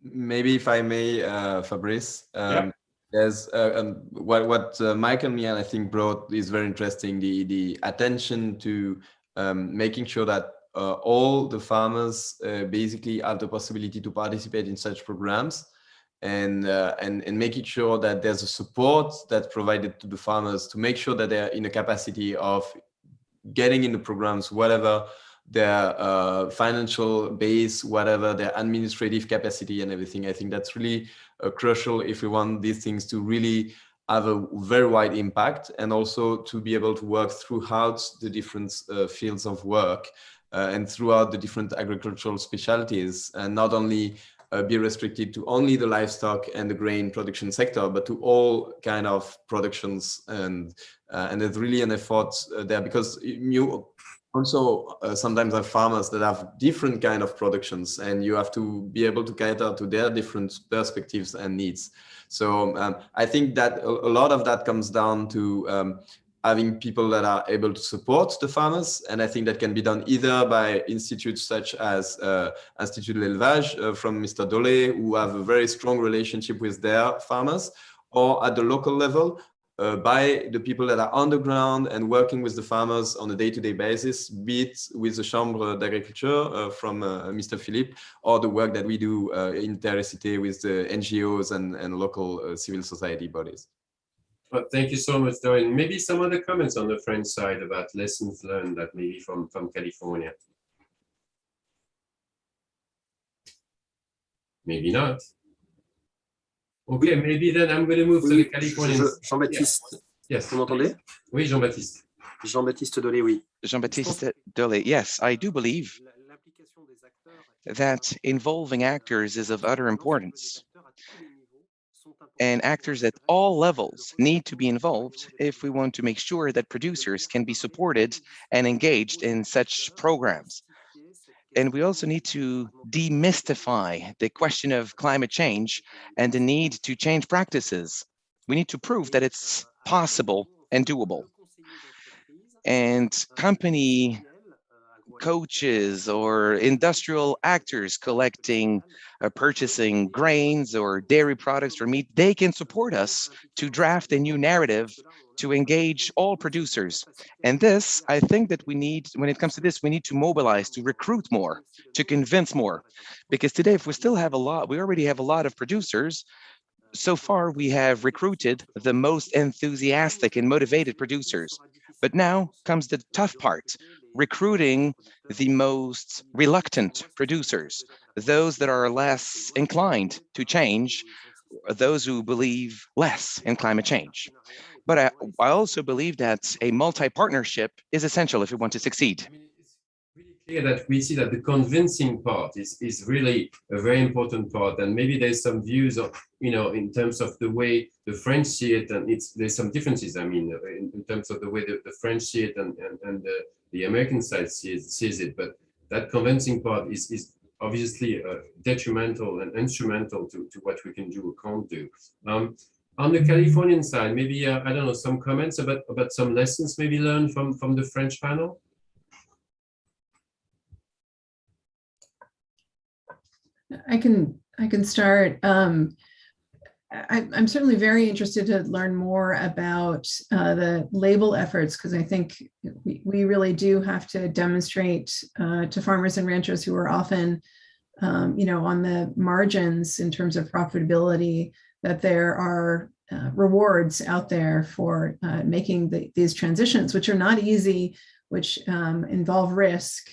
Maybe if I may, Fabrice. Yeah. There's what Michael Mian, I think, brought is very interesting, the attention to making sure that all the farmers basically have the possibility to participate in such programs, and making sure that there's a support that's provided to the farmers to make sure that they're in a capacity of getting in the programs, whatever their financial base, whatever their administrative capacity and everything. I think that's really crucial if we want these things to really have a very wide impact, and also to be able to work throughout the different fields of work and throughout the different agricultural specialties, and not only be restricted to only the livestock and the grain production sector, but to all kind of productions. And there's really an effort there, because you also sometimes have farmers that have different kind of productions, and you have to be able to cater to their different perspectives and needs. So I think that a lot of that comes down to having people that are able to support the farmers. And I think that can be done either by institutes such as Institut de l'Élevage from Mr. Dole, who have a very strong relationship with their farmers, or at the local level, by the people that are on the ground and working with the farmers on a day-to-day basis, be it with the Chambre d'Agriculture from Mr. Philippe, or the work that we do in Terre with the NGOs and local civil society bodies. Well, thank you so much, Dorian. Maybe some other comments on the French side about lessons learned that maybe from California. Maybe not. Okay, maybe then I'm going to move to the Californian. Jean-Baptiste. Yes. Vous m'entendez? Oui, Jean-Baptiste. Jean-Baptiste Dolé, oui. Jean-Baptiste Dole, yes, I do believe that involving actors is of utter importance. And actors at all levels need to be involved if we want to make sure that producers can be supported and engaged in such programs. And we also need to demystify the question of climate change and the need to change practices. We need to prove that it's possible and doable. And company coaches or industrial actors collecting, purchasing grains or dairy products or meat, they can support us to draft a new narrative to engage all producers. And this, I think that we need, when it comes to this, we need to mobilize, to recruit more, to convince more. Because today, if we still have we already have a lot of producers. So far, we have recruited the most enthusiastic and motivated producers. But now comes the tough part, recruiting the most reluctant producers, those that are less inclined to change, those who believe less in climate change. But I also believe that a multi-partnership is essential if we want to succeed. Clear that we see that the convincing part is really a very important part, and maybe there's some views of, in terms of the way the French see it, and there's some differences. I mean, in terms of the way the French see it and the American side sees it, but that convincing part is obviously detrimental and instrumental to what we can do or can't do. On the Californian side, maybe I don't know, some comments about some lessons maybe learned from the French panel. I can start. I'm certainly very interested to learn more about the label efforts, because I think we really do have to demonstrate to farmers and ranchers who are often, on the margins in terms of profitability, that there are rewards out there for making these transitions, which are not easy, which involve risk.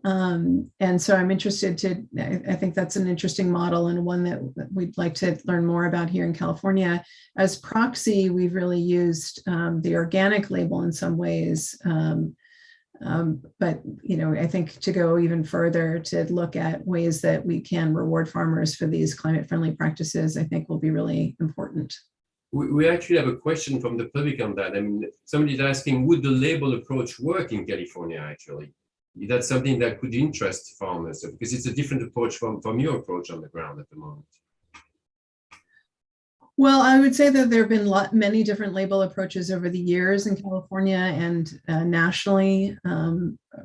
And so I'm interested I think that's an interesting model, and one that we'd like to learn more about here in California. As proxy, we've really used the organic label in some ways. But, I think to go even further, to look at ways that we can reward farmers for these climate-friendly practices, I think will be really important. We actually have a question from the public on that. I mean, somebody's asking, would the label approach work in California, actually? That's something that could interest farmers, because it's a different approach from your approach on the ground at the moment. Well, I would say that there have been many different label approaches over the years in California and nationally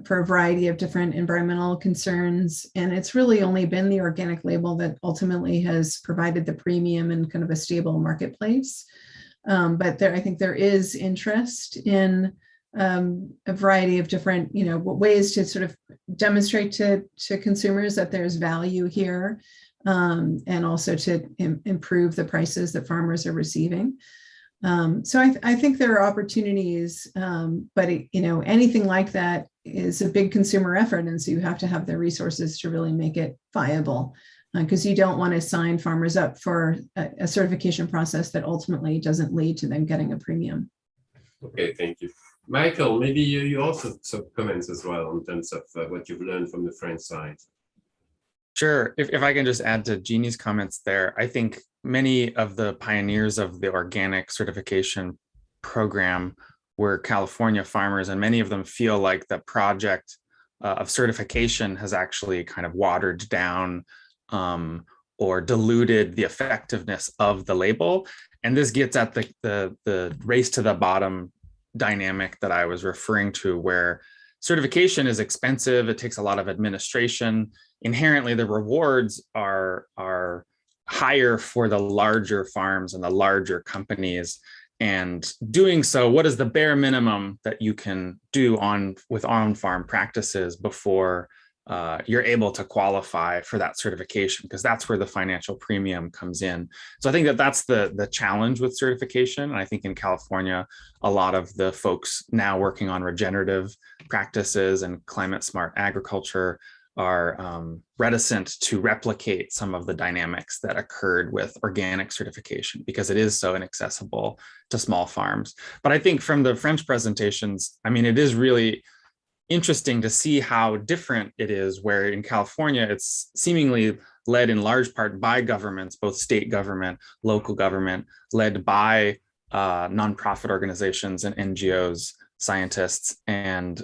for a variety of different environmental concerns. And it's really only been the organic label that ultimately has provided the premium and kind of a stable marketplace. But I think there is interest in a variety of different, ways to sort of demonstrate to consumers that there's value here, and also to improve the prices that farmers are receiving. So I think there are opportunities, but anything like that is a big consumer effort, and so you have to have the resources to really make it viable, because you don't want to sign farmers up for a certification process that ultimately doesn't lead to them getting a premium. Okay, thank you. Michael, maybe you also some comments as well in terms of what you've learned from the French side. Sure. If I can just add to Jeannie's comments there, I think many of the pioneers of the organic certification program were California farmers, and many of them feel like the project of certification has actually kind of watered down or diluted the effectiveness of the label. And this gets at the race to the bottom dynamic that I was referring to, where certification is expensive. It takes a lot of administration. Inherently, the rewards are higher for the larger farms and the larger companies. And doing so, what is the bare minimum that you can do with on-farm practices before you're able to qualify for that certification? Because that's where the financial premium comes in. So I think that's the challenge with certification. And I think in California, a lot of the folks now working on regenerative practices and climate smart agriculture are reticent to replicate some of the dynamics that occurred with organic certification, because it is so inaccessible to small farms. But I think from the French presentations, I mean, it is really interesting to see how different it is, where in California, it's seemingly led in large part by governments, both state government, local government, led by nonprofit organizations and NGOs, scientists. And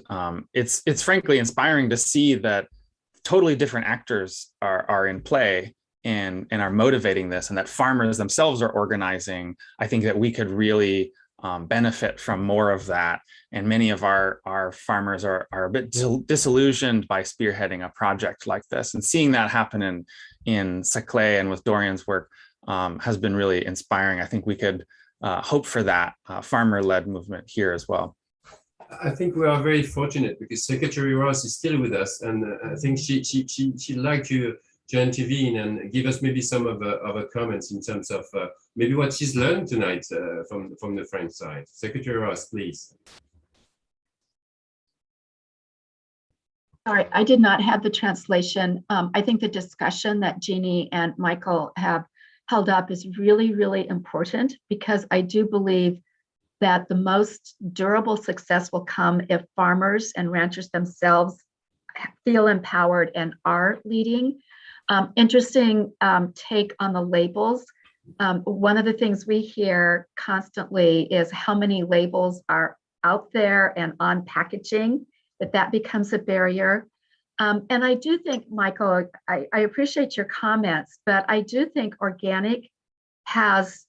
it's frankly inspiring to see that totally different actors are in play and are motivating this, and that farmers themselves are organizing, I think that we could really benefit from more of that. And many of our farmers are a bit disillusioned by spearheading a project like this. And seeing that happen in Saclay and with Dorian's work has been really inspiring. I think we could hope for that farmer-led movement here as well. I think we are very fortunate because Secretary Ross is still with us, and I think she'd like to intervene and give us maybe some of her comments in terms of maybe what she's learned tonight from the French side. Secretary Ross, please. Sorry, I did not have the translation. I think the discussion that Jeannie and Michael have held up is really, really important, because I do believe that the most durable success will come if farmers and ranchers themselves feel empowered and are leading. Interesting take on the labels. One of the things we hear constantly is how many labels are out there and on packaging, that becomes a barrier. And I do think, Michael, I appreciate your comments, but I do think organic has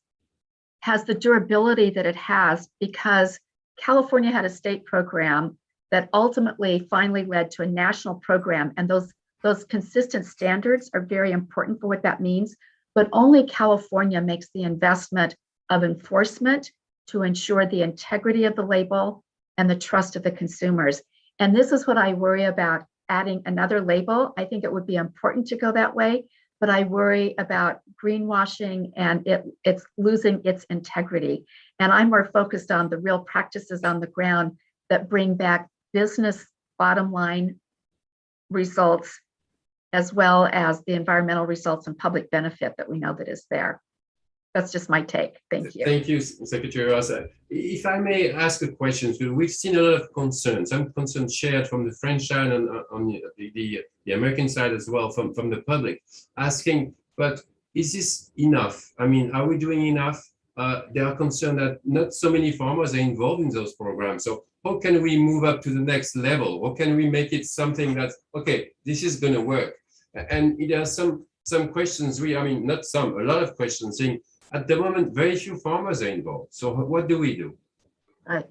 the durability that it has because California had a state program that ultimately finally led to a national program. And those consistent standards are very important for what that means, but only California makes the investment of enforcement to ensure the integrity of the label and the trust of the consumers. And this is what I worry about adding another label. I think it would be important to go that way, but I worry about greenwashing and it's losing its integrity. And I'm more focused on the real practices on the ground that bring back business bottom line results, as well as the environmental results and public benefit that we know that is there. That's just my take. Thank you. Thank you, Secretary Ross. If I may ask a question, so we've seen a lot of concerns. Some concerns shared from the French side and on the American side as well from the public, asking, but is this enough? I mean, are we doing enough? They are concerned that not so many farmers are involved in those programs. So how can we move up to the next level? How can we make it something that's, okay, this is going to work? And there are some questions, a lot of questions saying, at the moment, very few farmers are involved. So what do we do? Right.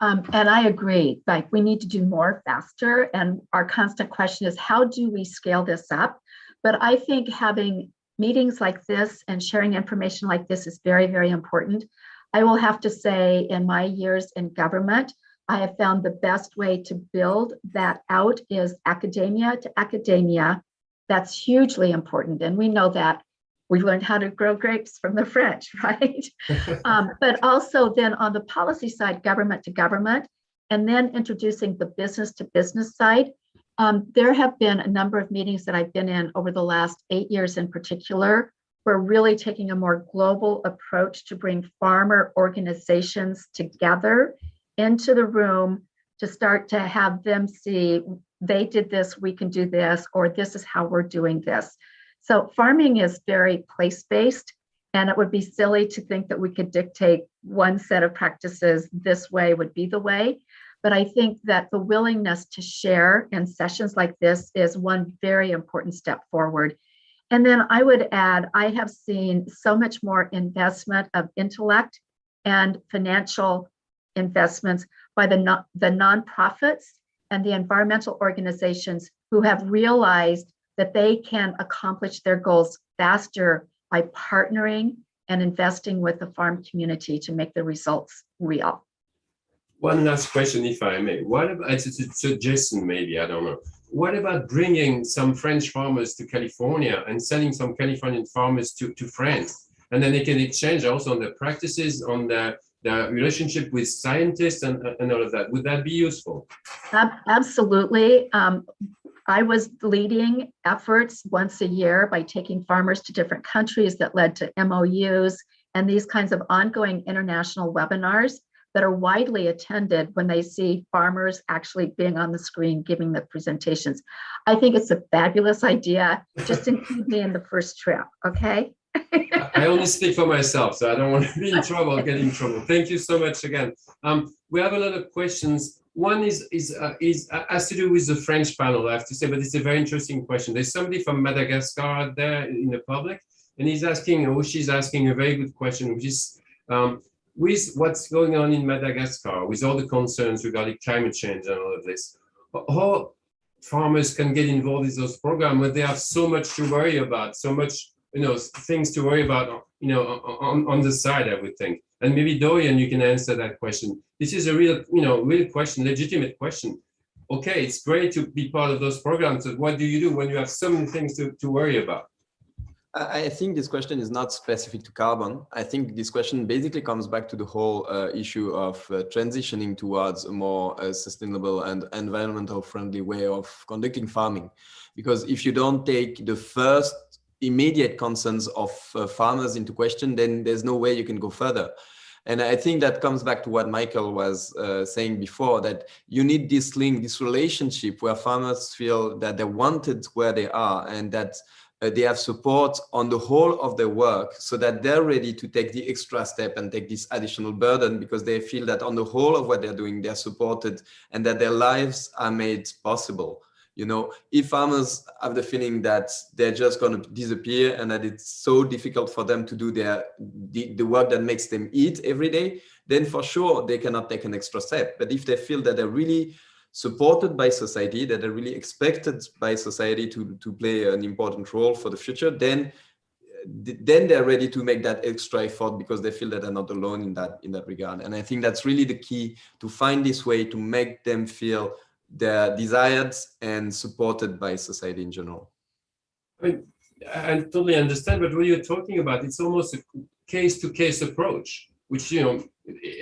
And I agree, like we need to do more faster. And our constant question is, how do we scale this up? But I think having meetings like this and sharing information like this is very, very important. I will have to say in my years in government, I have found the best way to build that out is academia to academia. That's hugely important. And we know that we learned how to grow grapes from the French, right? But also then on the policy side, government to government, and then introducing the business to business side. There have been a number of meetings that I've been in over the last 8 years in particular. We're really taking a more global approach to bring farmer organizations together into the room to start to have them see, they did this, we can do this, or this is how we're doing this. So farming is very place-based, and it would be silly to think that we could dictate one set of practices this way would be the way. But I think that the willingness to share in sessions like this is one very important step forward. And then I would add, I have seen so much more investment of intellect and financial investments by the nonprofits and the environmental organizations who have realized that they can accomplish their goals faster by partnering and investing with the farm community to make the results real. One last question, if I may. What about, it's a suggestion maybe, I don't know. What about bringing some French farmers to California and sending some Californian farmers to France? And then they can exchange also on the practices, on the relationship with scientists and all of that. Would that be useful? Absolutely. I was leading efforts once a year by taking farmers to different countries that led to MOUs and these kinds of ongoing international webinars that are widely attended when they see farmers actually being on the screen giving the presentations. I think it's a fabulous idea. Just include me in the first trip, okay? I only speak for myself, so I don't want to be in trouble, get in trouble. Thank you so much again. We have a lot of questions. one has to do with the French panel, I have to say, but it's a very interesting question. There's somebody from Madagascar out there in the public, and he's asking, or she's asking a very good question, which is, with what's going on in Madagascar, with all the concerns regarding climate change and all of this, how farmers can get involved in those programs when they have so much to worry about, so much, things to worry about, on the side, I would think. And maybe Dorian, you can answer that question. This is a real, real question, legitimate question. Okay, it's great to be part of those programs, but what do you do when you have so many things to worry about? I think this question is not specific to carbon. I think this question basically comes back to the whole issue of transitioning towards a more sustainable and environmental friendly way of conducting farming. Because if you don't take the first immediate concerns of farmers into question, then there's no way you can go further. And I think that comes back to what Michael was saying before, that you need this link, this relationship where farmers feel that they're wanted where they are, and that they have support on the whole of their work, so that they're ready to take the extra step and take this additional burden, because they feel that on the whole of what they're doing, they're supported and that their lives are made possible. If farmers have the feeling that they're just going to disappear and that it's so difficult for them to do the work that makes them eat every day, then for sure they cannot take an extra step. But if they feel that they're really supported by society, that are really expected by society to play an important role for the future, then they're ready to make that extra effort, because they feel that they're not alone in that regard. And I think that's really the key, to find this way to make them feel they're desired and supported by society in general. I totally understand, but what you're talking about, it's almost a case-to-case approach, which,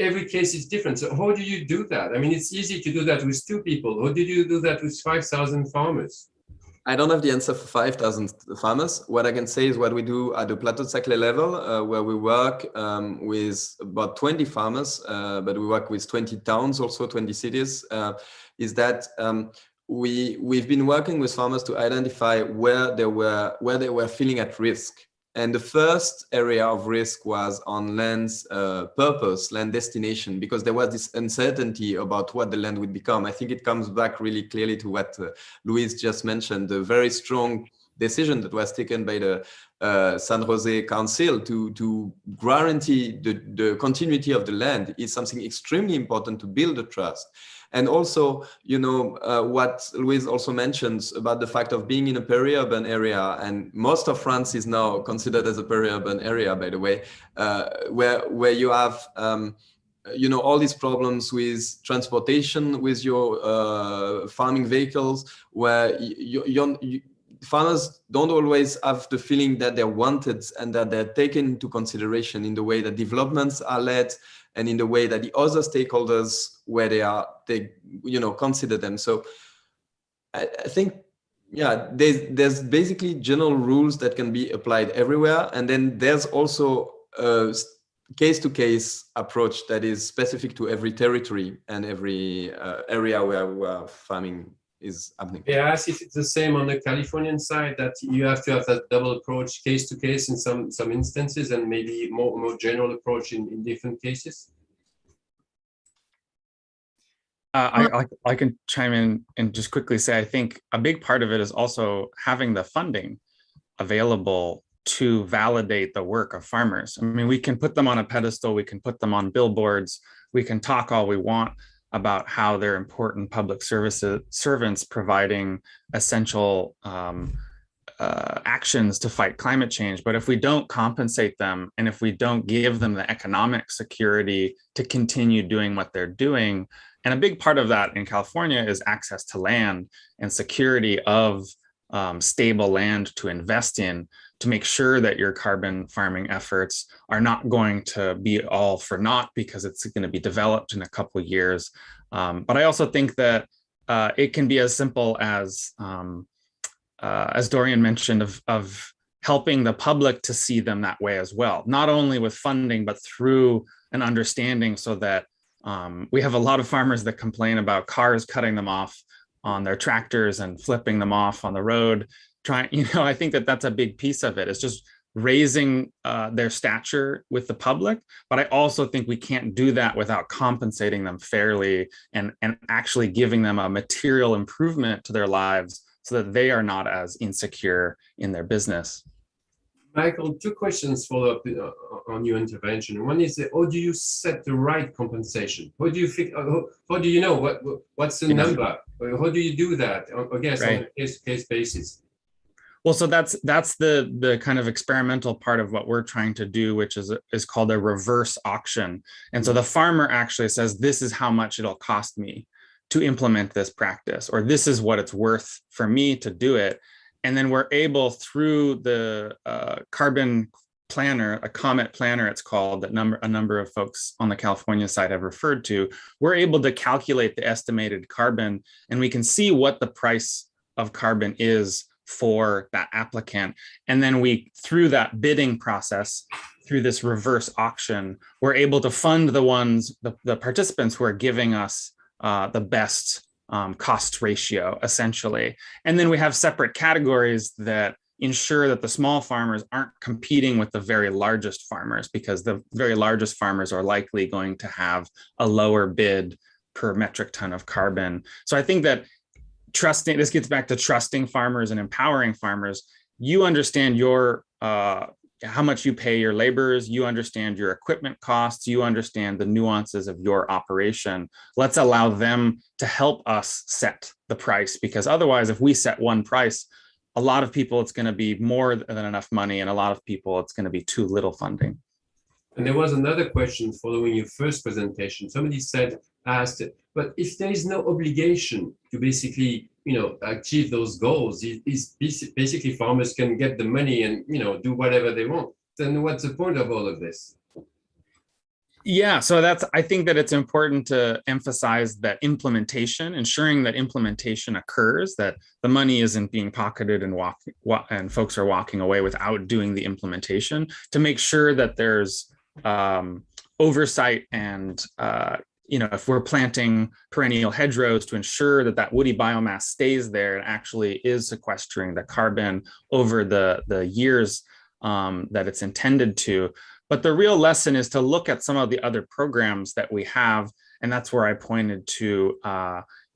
every case is different. So how do you do that? I mean, it's easy to do that with 2 people. How did you do that with 5,000 farmers? I don't have the answer for 5,000 farmers. What I can say is what we do at the Paris-Saclay level, where we work with about 20 farmers, but we work with 20 towns, also 20 cities, is that we've been working with farmers to identify where they were feeling at risk. And the first area of risk was on land's purpose, land destination, because there was this uncertainty about what the land would become. I think it comes back really clearly to what Louise just mentioned, the very strong decision that was taken by the San Jose Council to guarantee the continuity of the land is something extremely important to build the trust. And also, what Louise also mentions about the fact of being in a peri-urban area, and most of France is now considered as a peri-urban area, by the way, where you have, all these problems with transportation, with your farming vehicles, where farmers don't always have the feeling that they're wanted and that they're taken into consideration in the way that developments are led and in the way that the other stakeholders, where they consider them. So I think, there's basically general rules that can be applied everywhere. And then there's also a case-to-case approach that is specific to every territory and every area where farming is happening. Yes, if it's the same on the Californian side, that you have to have that double approach, case to case in some instances, and maybe more general approach in different cases. I can chime in and just quickly say, I think a big part of it is also having the funding available to validate the work of farmers. I mean, we can put them on a pedestal, we can put them on billboards, we can talk all we want about how they're important public servants providing essential actions to fight climate change. But if we don't compensate them, and if we don't give them the economic security to continue doing what they're doing, and a big part of that in California is access to land and security of stable land to invest in, to make sure that your carbon farming efforts are not going to be all for naught because it's going to be developed in a couple of years. But I also think that it can be as simple as Dorian mentioned, of helping the public to see them that way as well, not only with funding, but through an understanding, so that we have a lot of farmers that complain about cars cutting them off on their tractors and flipping them off on the road. I think that that's a big piece of it. It's just raising their stature with the public, but I also think we can't do that without compensating them fairly and actually giving them a material improvement to their lives so that they are not as insecure in their business. Michael, two questions follow up on your intervention. One is, how do you set the right compensation? How do you how do you know what's the number? How do you do that? I guess on a case-to-case basis. Well, so that's the kind of experimental part of what we're trying to do, which is called a reverse auction. And so the farmer actually says, this is how much it'll cost me to implement this practice, or this is what it's worth for me to do it. And then we're able, through the carbon planner, a COMET planner it's called, that a number of folks on the California side have referred to, we're able to calculate the estimated carbon, and we can see what the price of carbon is for that applicant. And then we, through that bidding process, through this reverse auction, we're able to fund the participants who are giving us the best cost ratio, essentially. And then we have separate categories that ensure that the small farmers aren't competing with the very largest farmers, because the very largest farmers are likely going to have a lower bid per metric ton of carbon. So I think that this gets back to trusting farmers and empowering farmers. You understand your how much you pay your laborers, you understand your equipment costs, you understand the nuances of your operation. Let's allow them to help us set the price, because otherwise, if we set one price, a lot of people, it's going to be more than enough money, and a lot of people, it's going to be too little funding. And there was another question following your first presentation. Somebody asked, but if there is no obligation to basically, achieve those goals, basically farmers can get the money and, do whatever they want, then what's the point of all of this? Yeah, so I think that it's important to emphasize that implementation, ensuring that implementation occurs, that the money isn't being pocketed and folks are walking away without doing the implementation, to make sure that there's oversight and if we're planting perennial hedgerows, to ensure that woody biomass stays there and actually is sequestering the carbon over the years that it's intended to. But the real lesson is to look at some of the other programs that we have, and that's where I pointed to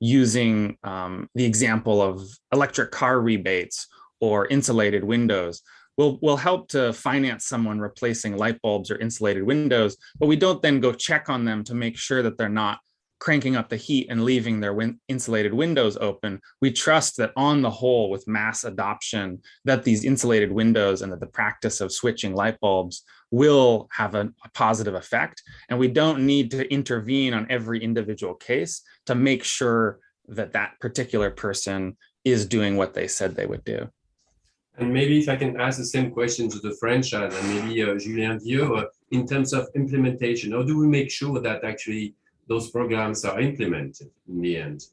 using the example of electric car rebates or insulated windows. Will help to finance someone replacing light bulbs or insulated windows, but we don't then go check on them to make sure that they're not cranking up the heat and leaving their insulated windows open. We trust that on the whole, with mass adoption, that these insulated windows and that the practice of switching light bulbs will have a positive effect. And we don't need to intervene on every individual case to make sure that that particular person is doing what they said they would do. And maybe if I can ask the same question to the French and maybe Julien Vieux, in terms of implementation, how do we make sure that actually those programs are implemented in the end?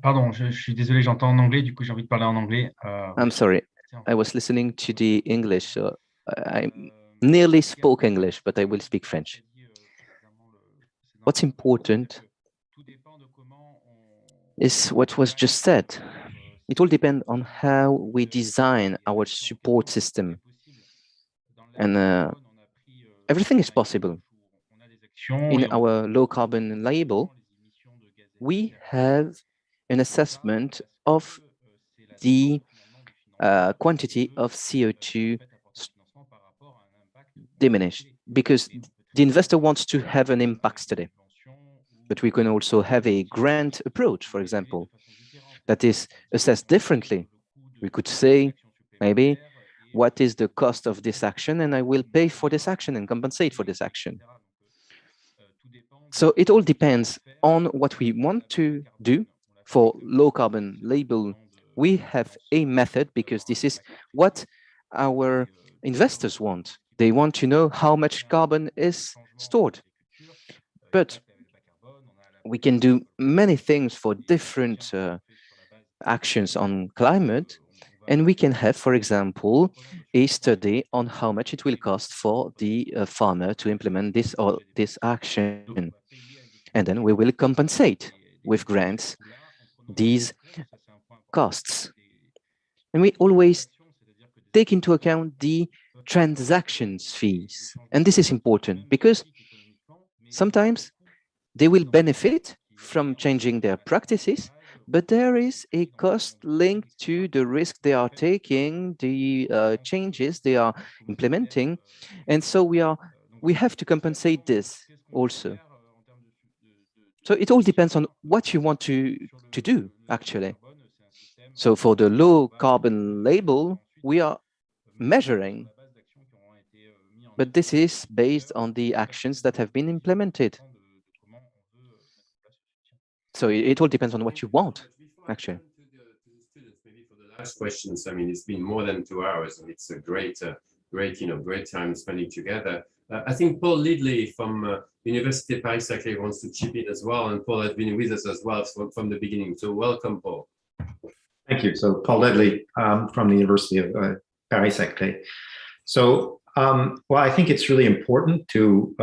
Pardon, je suis désolé, j'entends en anglais, du coup j'ai envie de parler en anglais. I'm sorry, I was listening to the English, so I nearly spoke English, but I will speak French. What's important is what was just said. It all depends on how we design our support system. And everything is possible. In our low carbon label, we have an assessment of the quantity of CO2 diminished, because the investor wants to have an impact today. But we can also have a grant approach, for example, that is assessed differently. We could say, maybe, what is the cost of this action, and I will pay for this action and compensate for this action. So it all depends on what we want to do. For low carbon label, we have a method, because this is what our investors want. They want to know how much carbon is stored. But we can do many things for different actions on climate, and we can have, for example, a study on how much it will cost for the farmer to implement this or this action. And then we will compensate with grants these costs. And we always take into account the transactions fees. And this is important because sometimes they will benefit from changing their practices, but there is a cost linked to the risk they are taking, the changes they are implementing. And so we have to compensate this also. So it all depends on what you want to do, actually. So for the low carbon label, we are measuring, but this is based on the actions that have been implemented. So it all depends on what you want, actually. Last questions. I mean, it's been more than 2 hours, and it's a great time spending together. I think Paul Lidley from Université Paris-Saclay wants to chip in as well, and Paul has been with us as well from the beginning. So welcome, Paul. Thank you. So Paul Lidley from the University of Paris-Saclay. So, well, I think it's really important to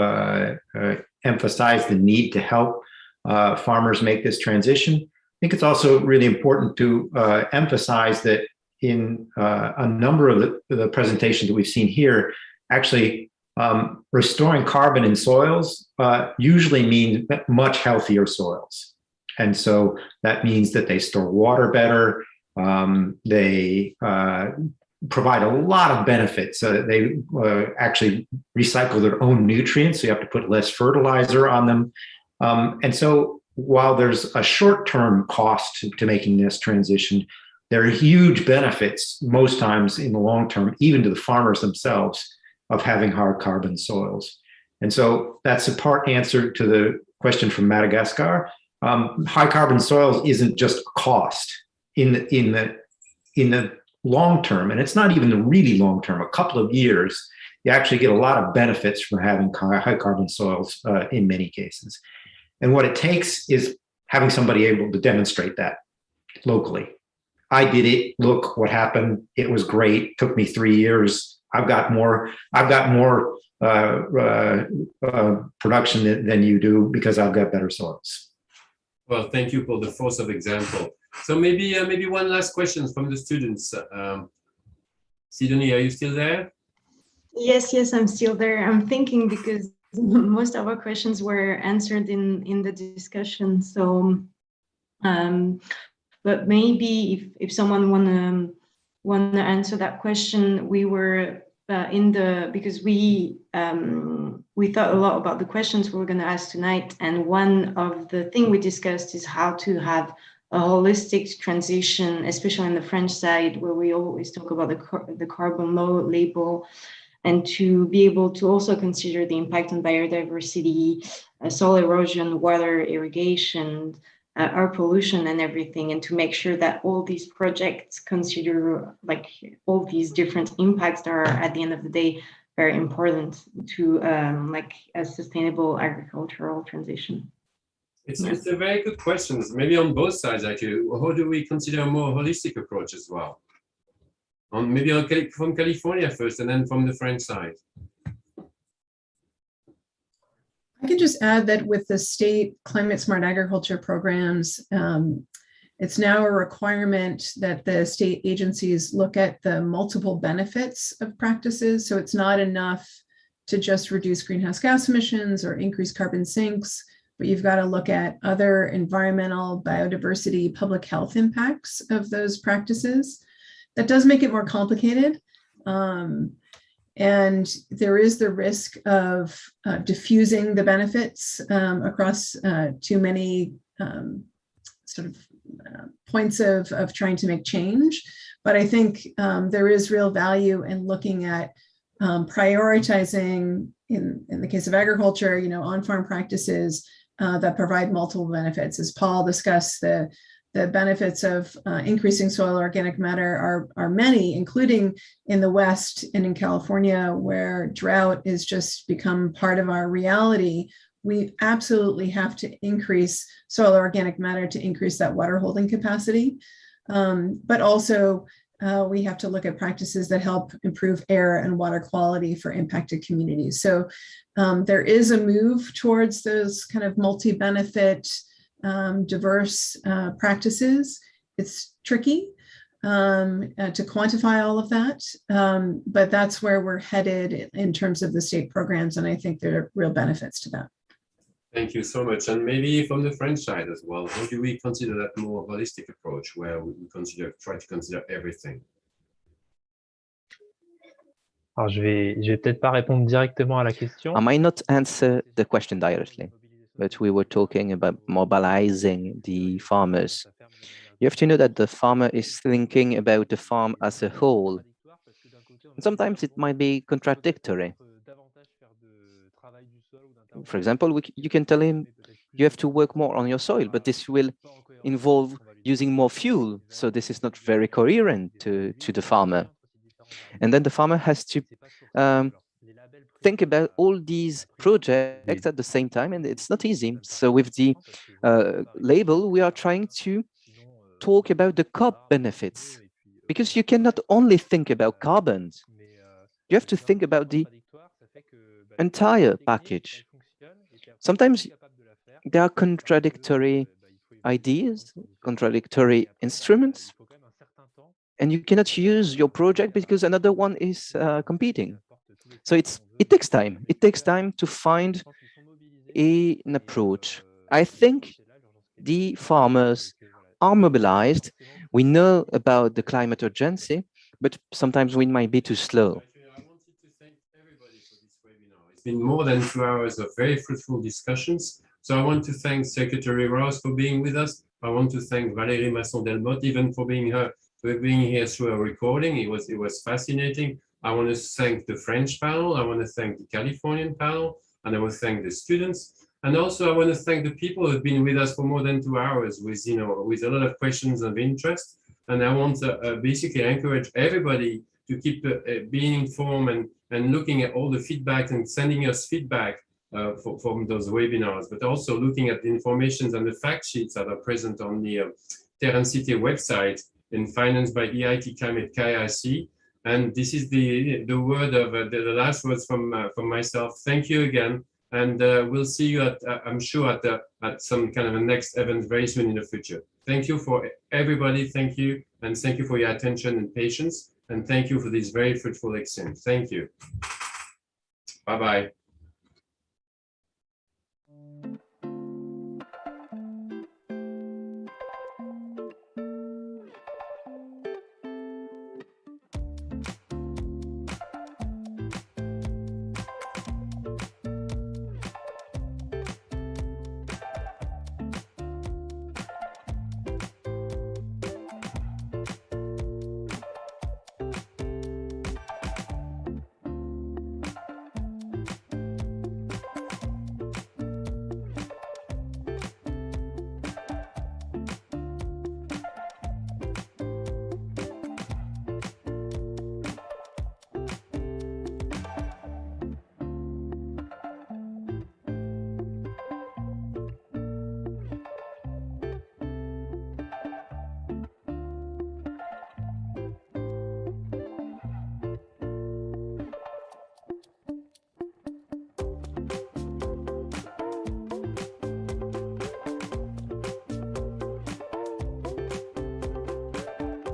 emphasize the need to help farmers make this transition. I think it's also really important to emphasize that in a number of the presentations that we've seen here, actually restoring carbon in soils usually means much healthier soils. And so that means that they store water better, they provide a lot of benefits. They actually recycle their own nutrients, so you have to put less fertilizer on them. And so while there's a short-term cost to making this transition, there are huge benefits most times in the long term, even to the farmers themselves, of having hard carbon soils. And so that's a part answer to the question from Madagascar. High carbon soils isn't just a cost in the long term, and it's not even the really long term, a couple of years, you actually get a lot of benefits from having high carbon soils in many cases. And what it takes is having somebody able to demonstrate that locally. I did it. Look what happened. It was great. Took me 3 years. I've got more production than you do because I've got better soils. Well, thank you for the force of example. So maybe one last question from the students. Sidonie, are you still there? Yes, I'm still there. I'm thinking because most of our questions were answered in the discussion. So, but maybe if someone wanna answer that question, we were because we thought a lot about the questions we were going to ask tonight, and one of the things we discussed is how to have a holistic transition, especially on the French side, where we always talk about the carbon low label, and to be able to also consider the impact on biodiversity, soil erosion, water irrigation, air pollution and everything, and to make sure that all these projects consider like all these different impacts that are at the end of the day very important to like a sustainable agricultural transition. It's a very good question. Maybe on both sides, actually. How do we consider a more holistic approach as well? Maybe from California first, and then from the French side. I could just add that with the state climate smart agriculture programs, it's now a requirement that the state agencies look at the multiple benefits of practices. So it's not enough to just reduce greenhouse gas emissions or increase carbon sinks, but you've got to look at other environmental, biodiversity, public health impacts of those practices. That does make it more complicated. And there is the risk of diffusing the benefits across too many sort of points of trying to make change. But I think there is real value in looking at prioritizing, in the case of agriculture, on-farm practices that provide multiple benefits. As Paul discussed, the benefits of increasing soil organic matter are many, including in the West and in California, where drought has just become part of our reality. We absolutely have to increase soil organic matter to increase that water holding capacity. But also we have to look at practices that help improve air and water quality for impacted communities. So there is a move towards those kind of multi-benefit diverse practices. It's tricky, to quantify all of that. But that's where we're headed in terms of the state programs. And I think there are real benefits to that. Thank you so much. And maybe from the French side as well, how do we consider that more holistic approach where we try to consider everything? Alors, je vais peut-être pas répondre directement à la question. I might not answer the question directly, but we were talking about mobilizing the farmers. You have to know that the farmer is thinking about the farm as a whole. And sometimes it might be contradictory. For example, you can tell him you have to work more on your soil, but this will involve using more fuel. So this is not very coherent to the farmer. And then the farmer has to think about all these projects at the same time, and it's not easy. So with the label, we are trying to talk about the COP benefits, because you cannot only think about carbon. You have to think about the entire package. Sometimes there are contradictory ideas, contradictory instruments, and you cannot use your project because another one is competing. So it takes time. It takes time to find an approach. I think the farmers are mobilized. We know about the climate urgency, but sometimes we might be too slow. It's been more than 2 hours of very fruitful discussions. So I want to thank Secretary Ross for being with us. I want to thank Valérie Masson-Delmotte even for being here through a recording. It was fascinating. I want to thank the French panel. I want to thank the Californian panel, and I want to thank the students. And also I want to thank the people who have been with us for more than 2 hours with a lot of questions of interest. And I want to basically encourage everybody to keep being informed and looking at all the feedback and sending us feedback from those webinars, but also looking at the information and the fact sheets that are present on the Terre and Cite website and financed by EIT Climate KIC. And this is the word of the last words from myself. Thank you again, and we'll see you at I'm sure at some kind of a next event very soon in the future. Thank you for everybody. Thank you, and thank you for your attention and patience, and thank you for this very fruitful exchange. Thank you. Bye bye.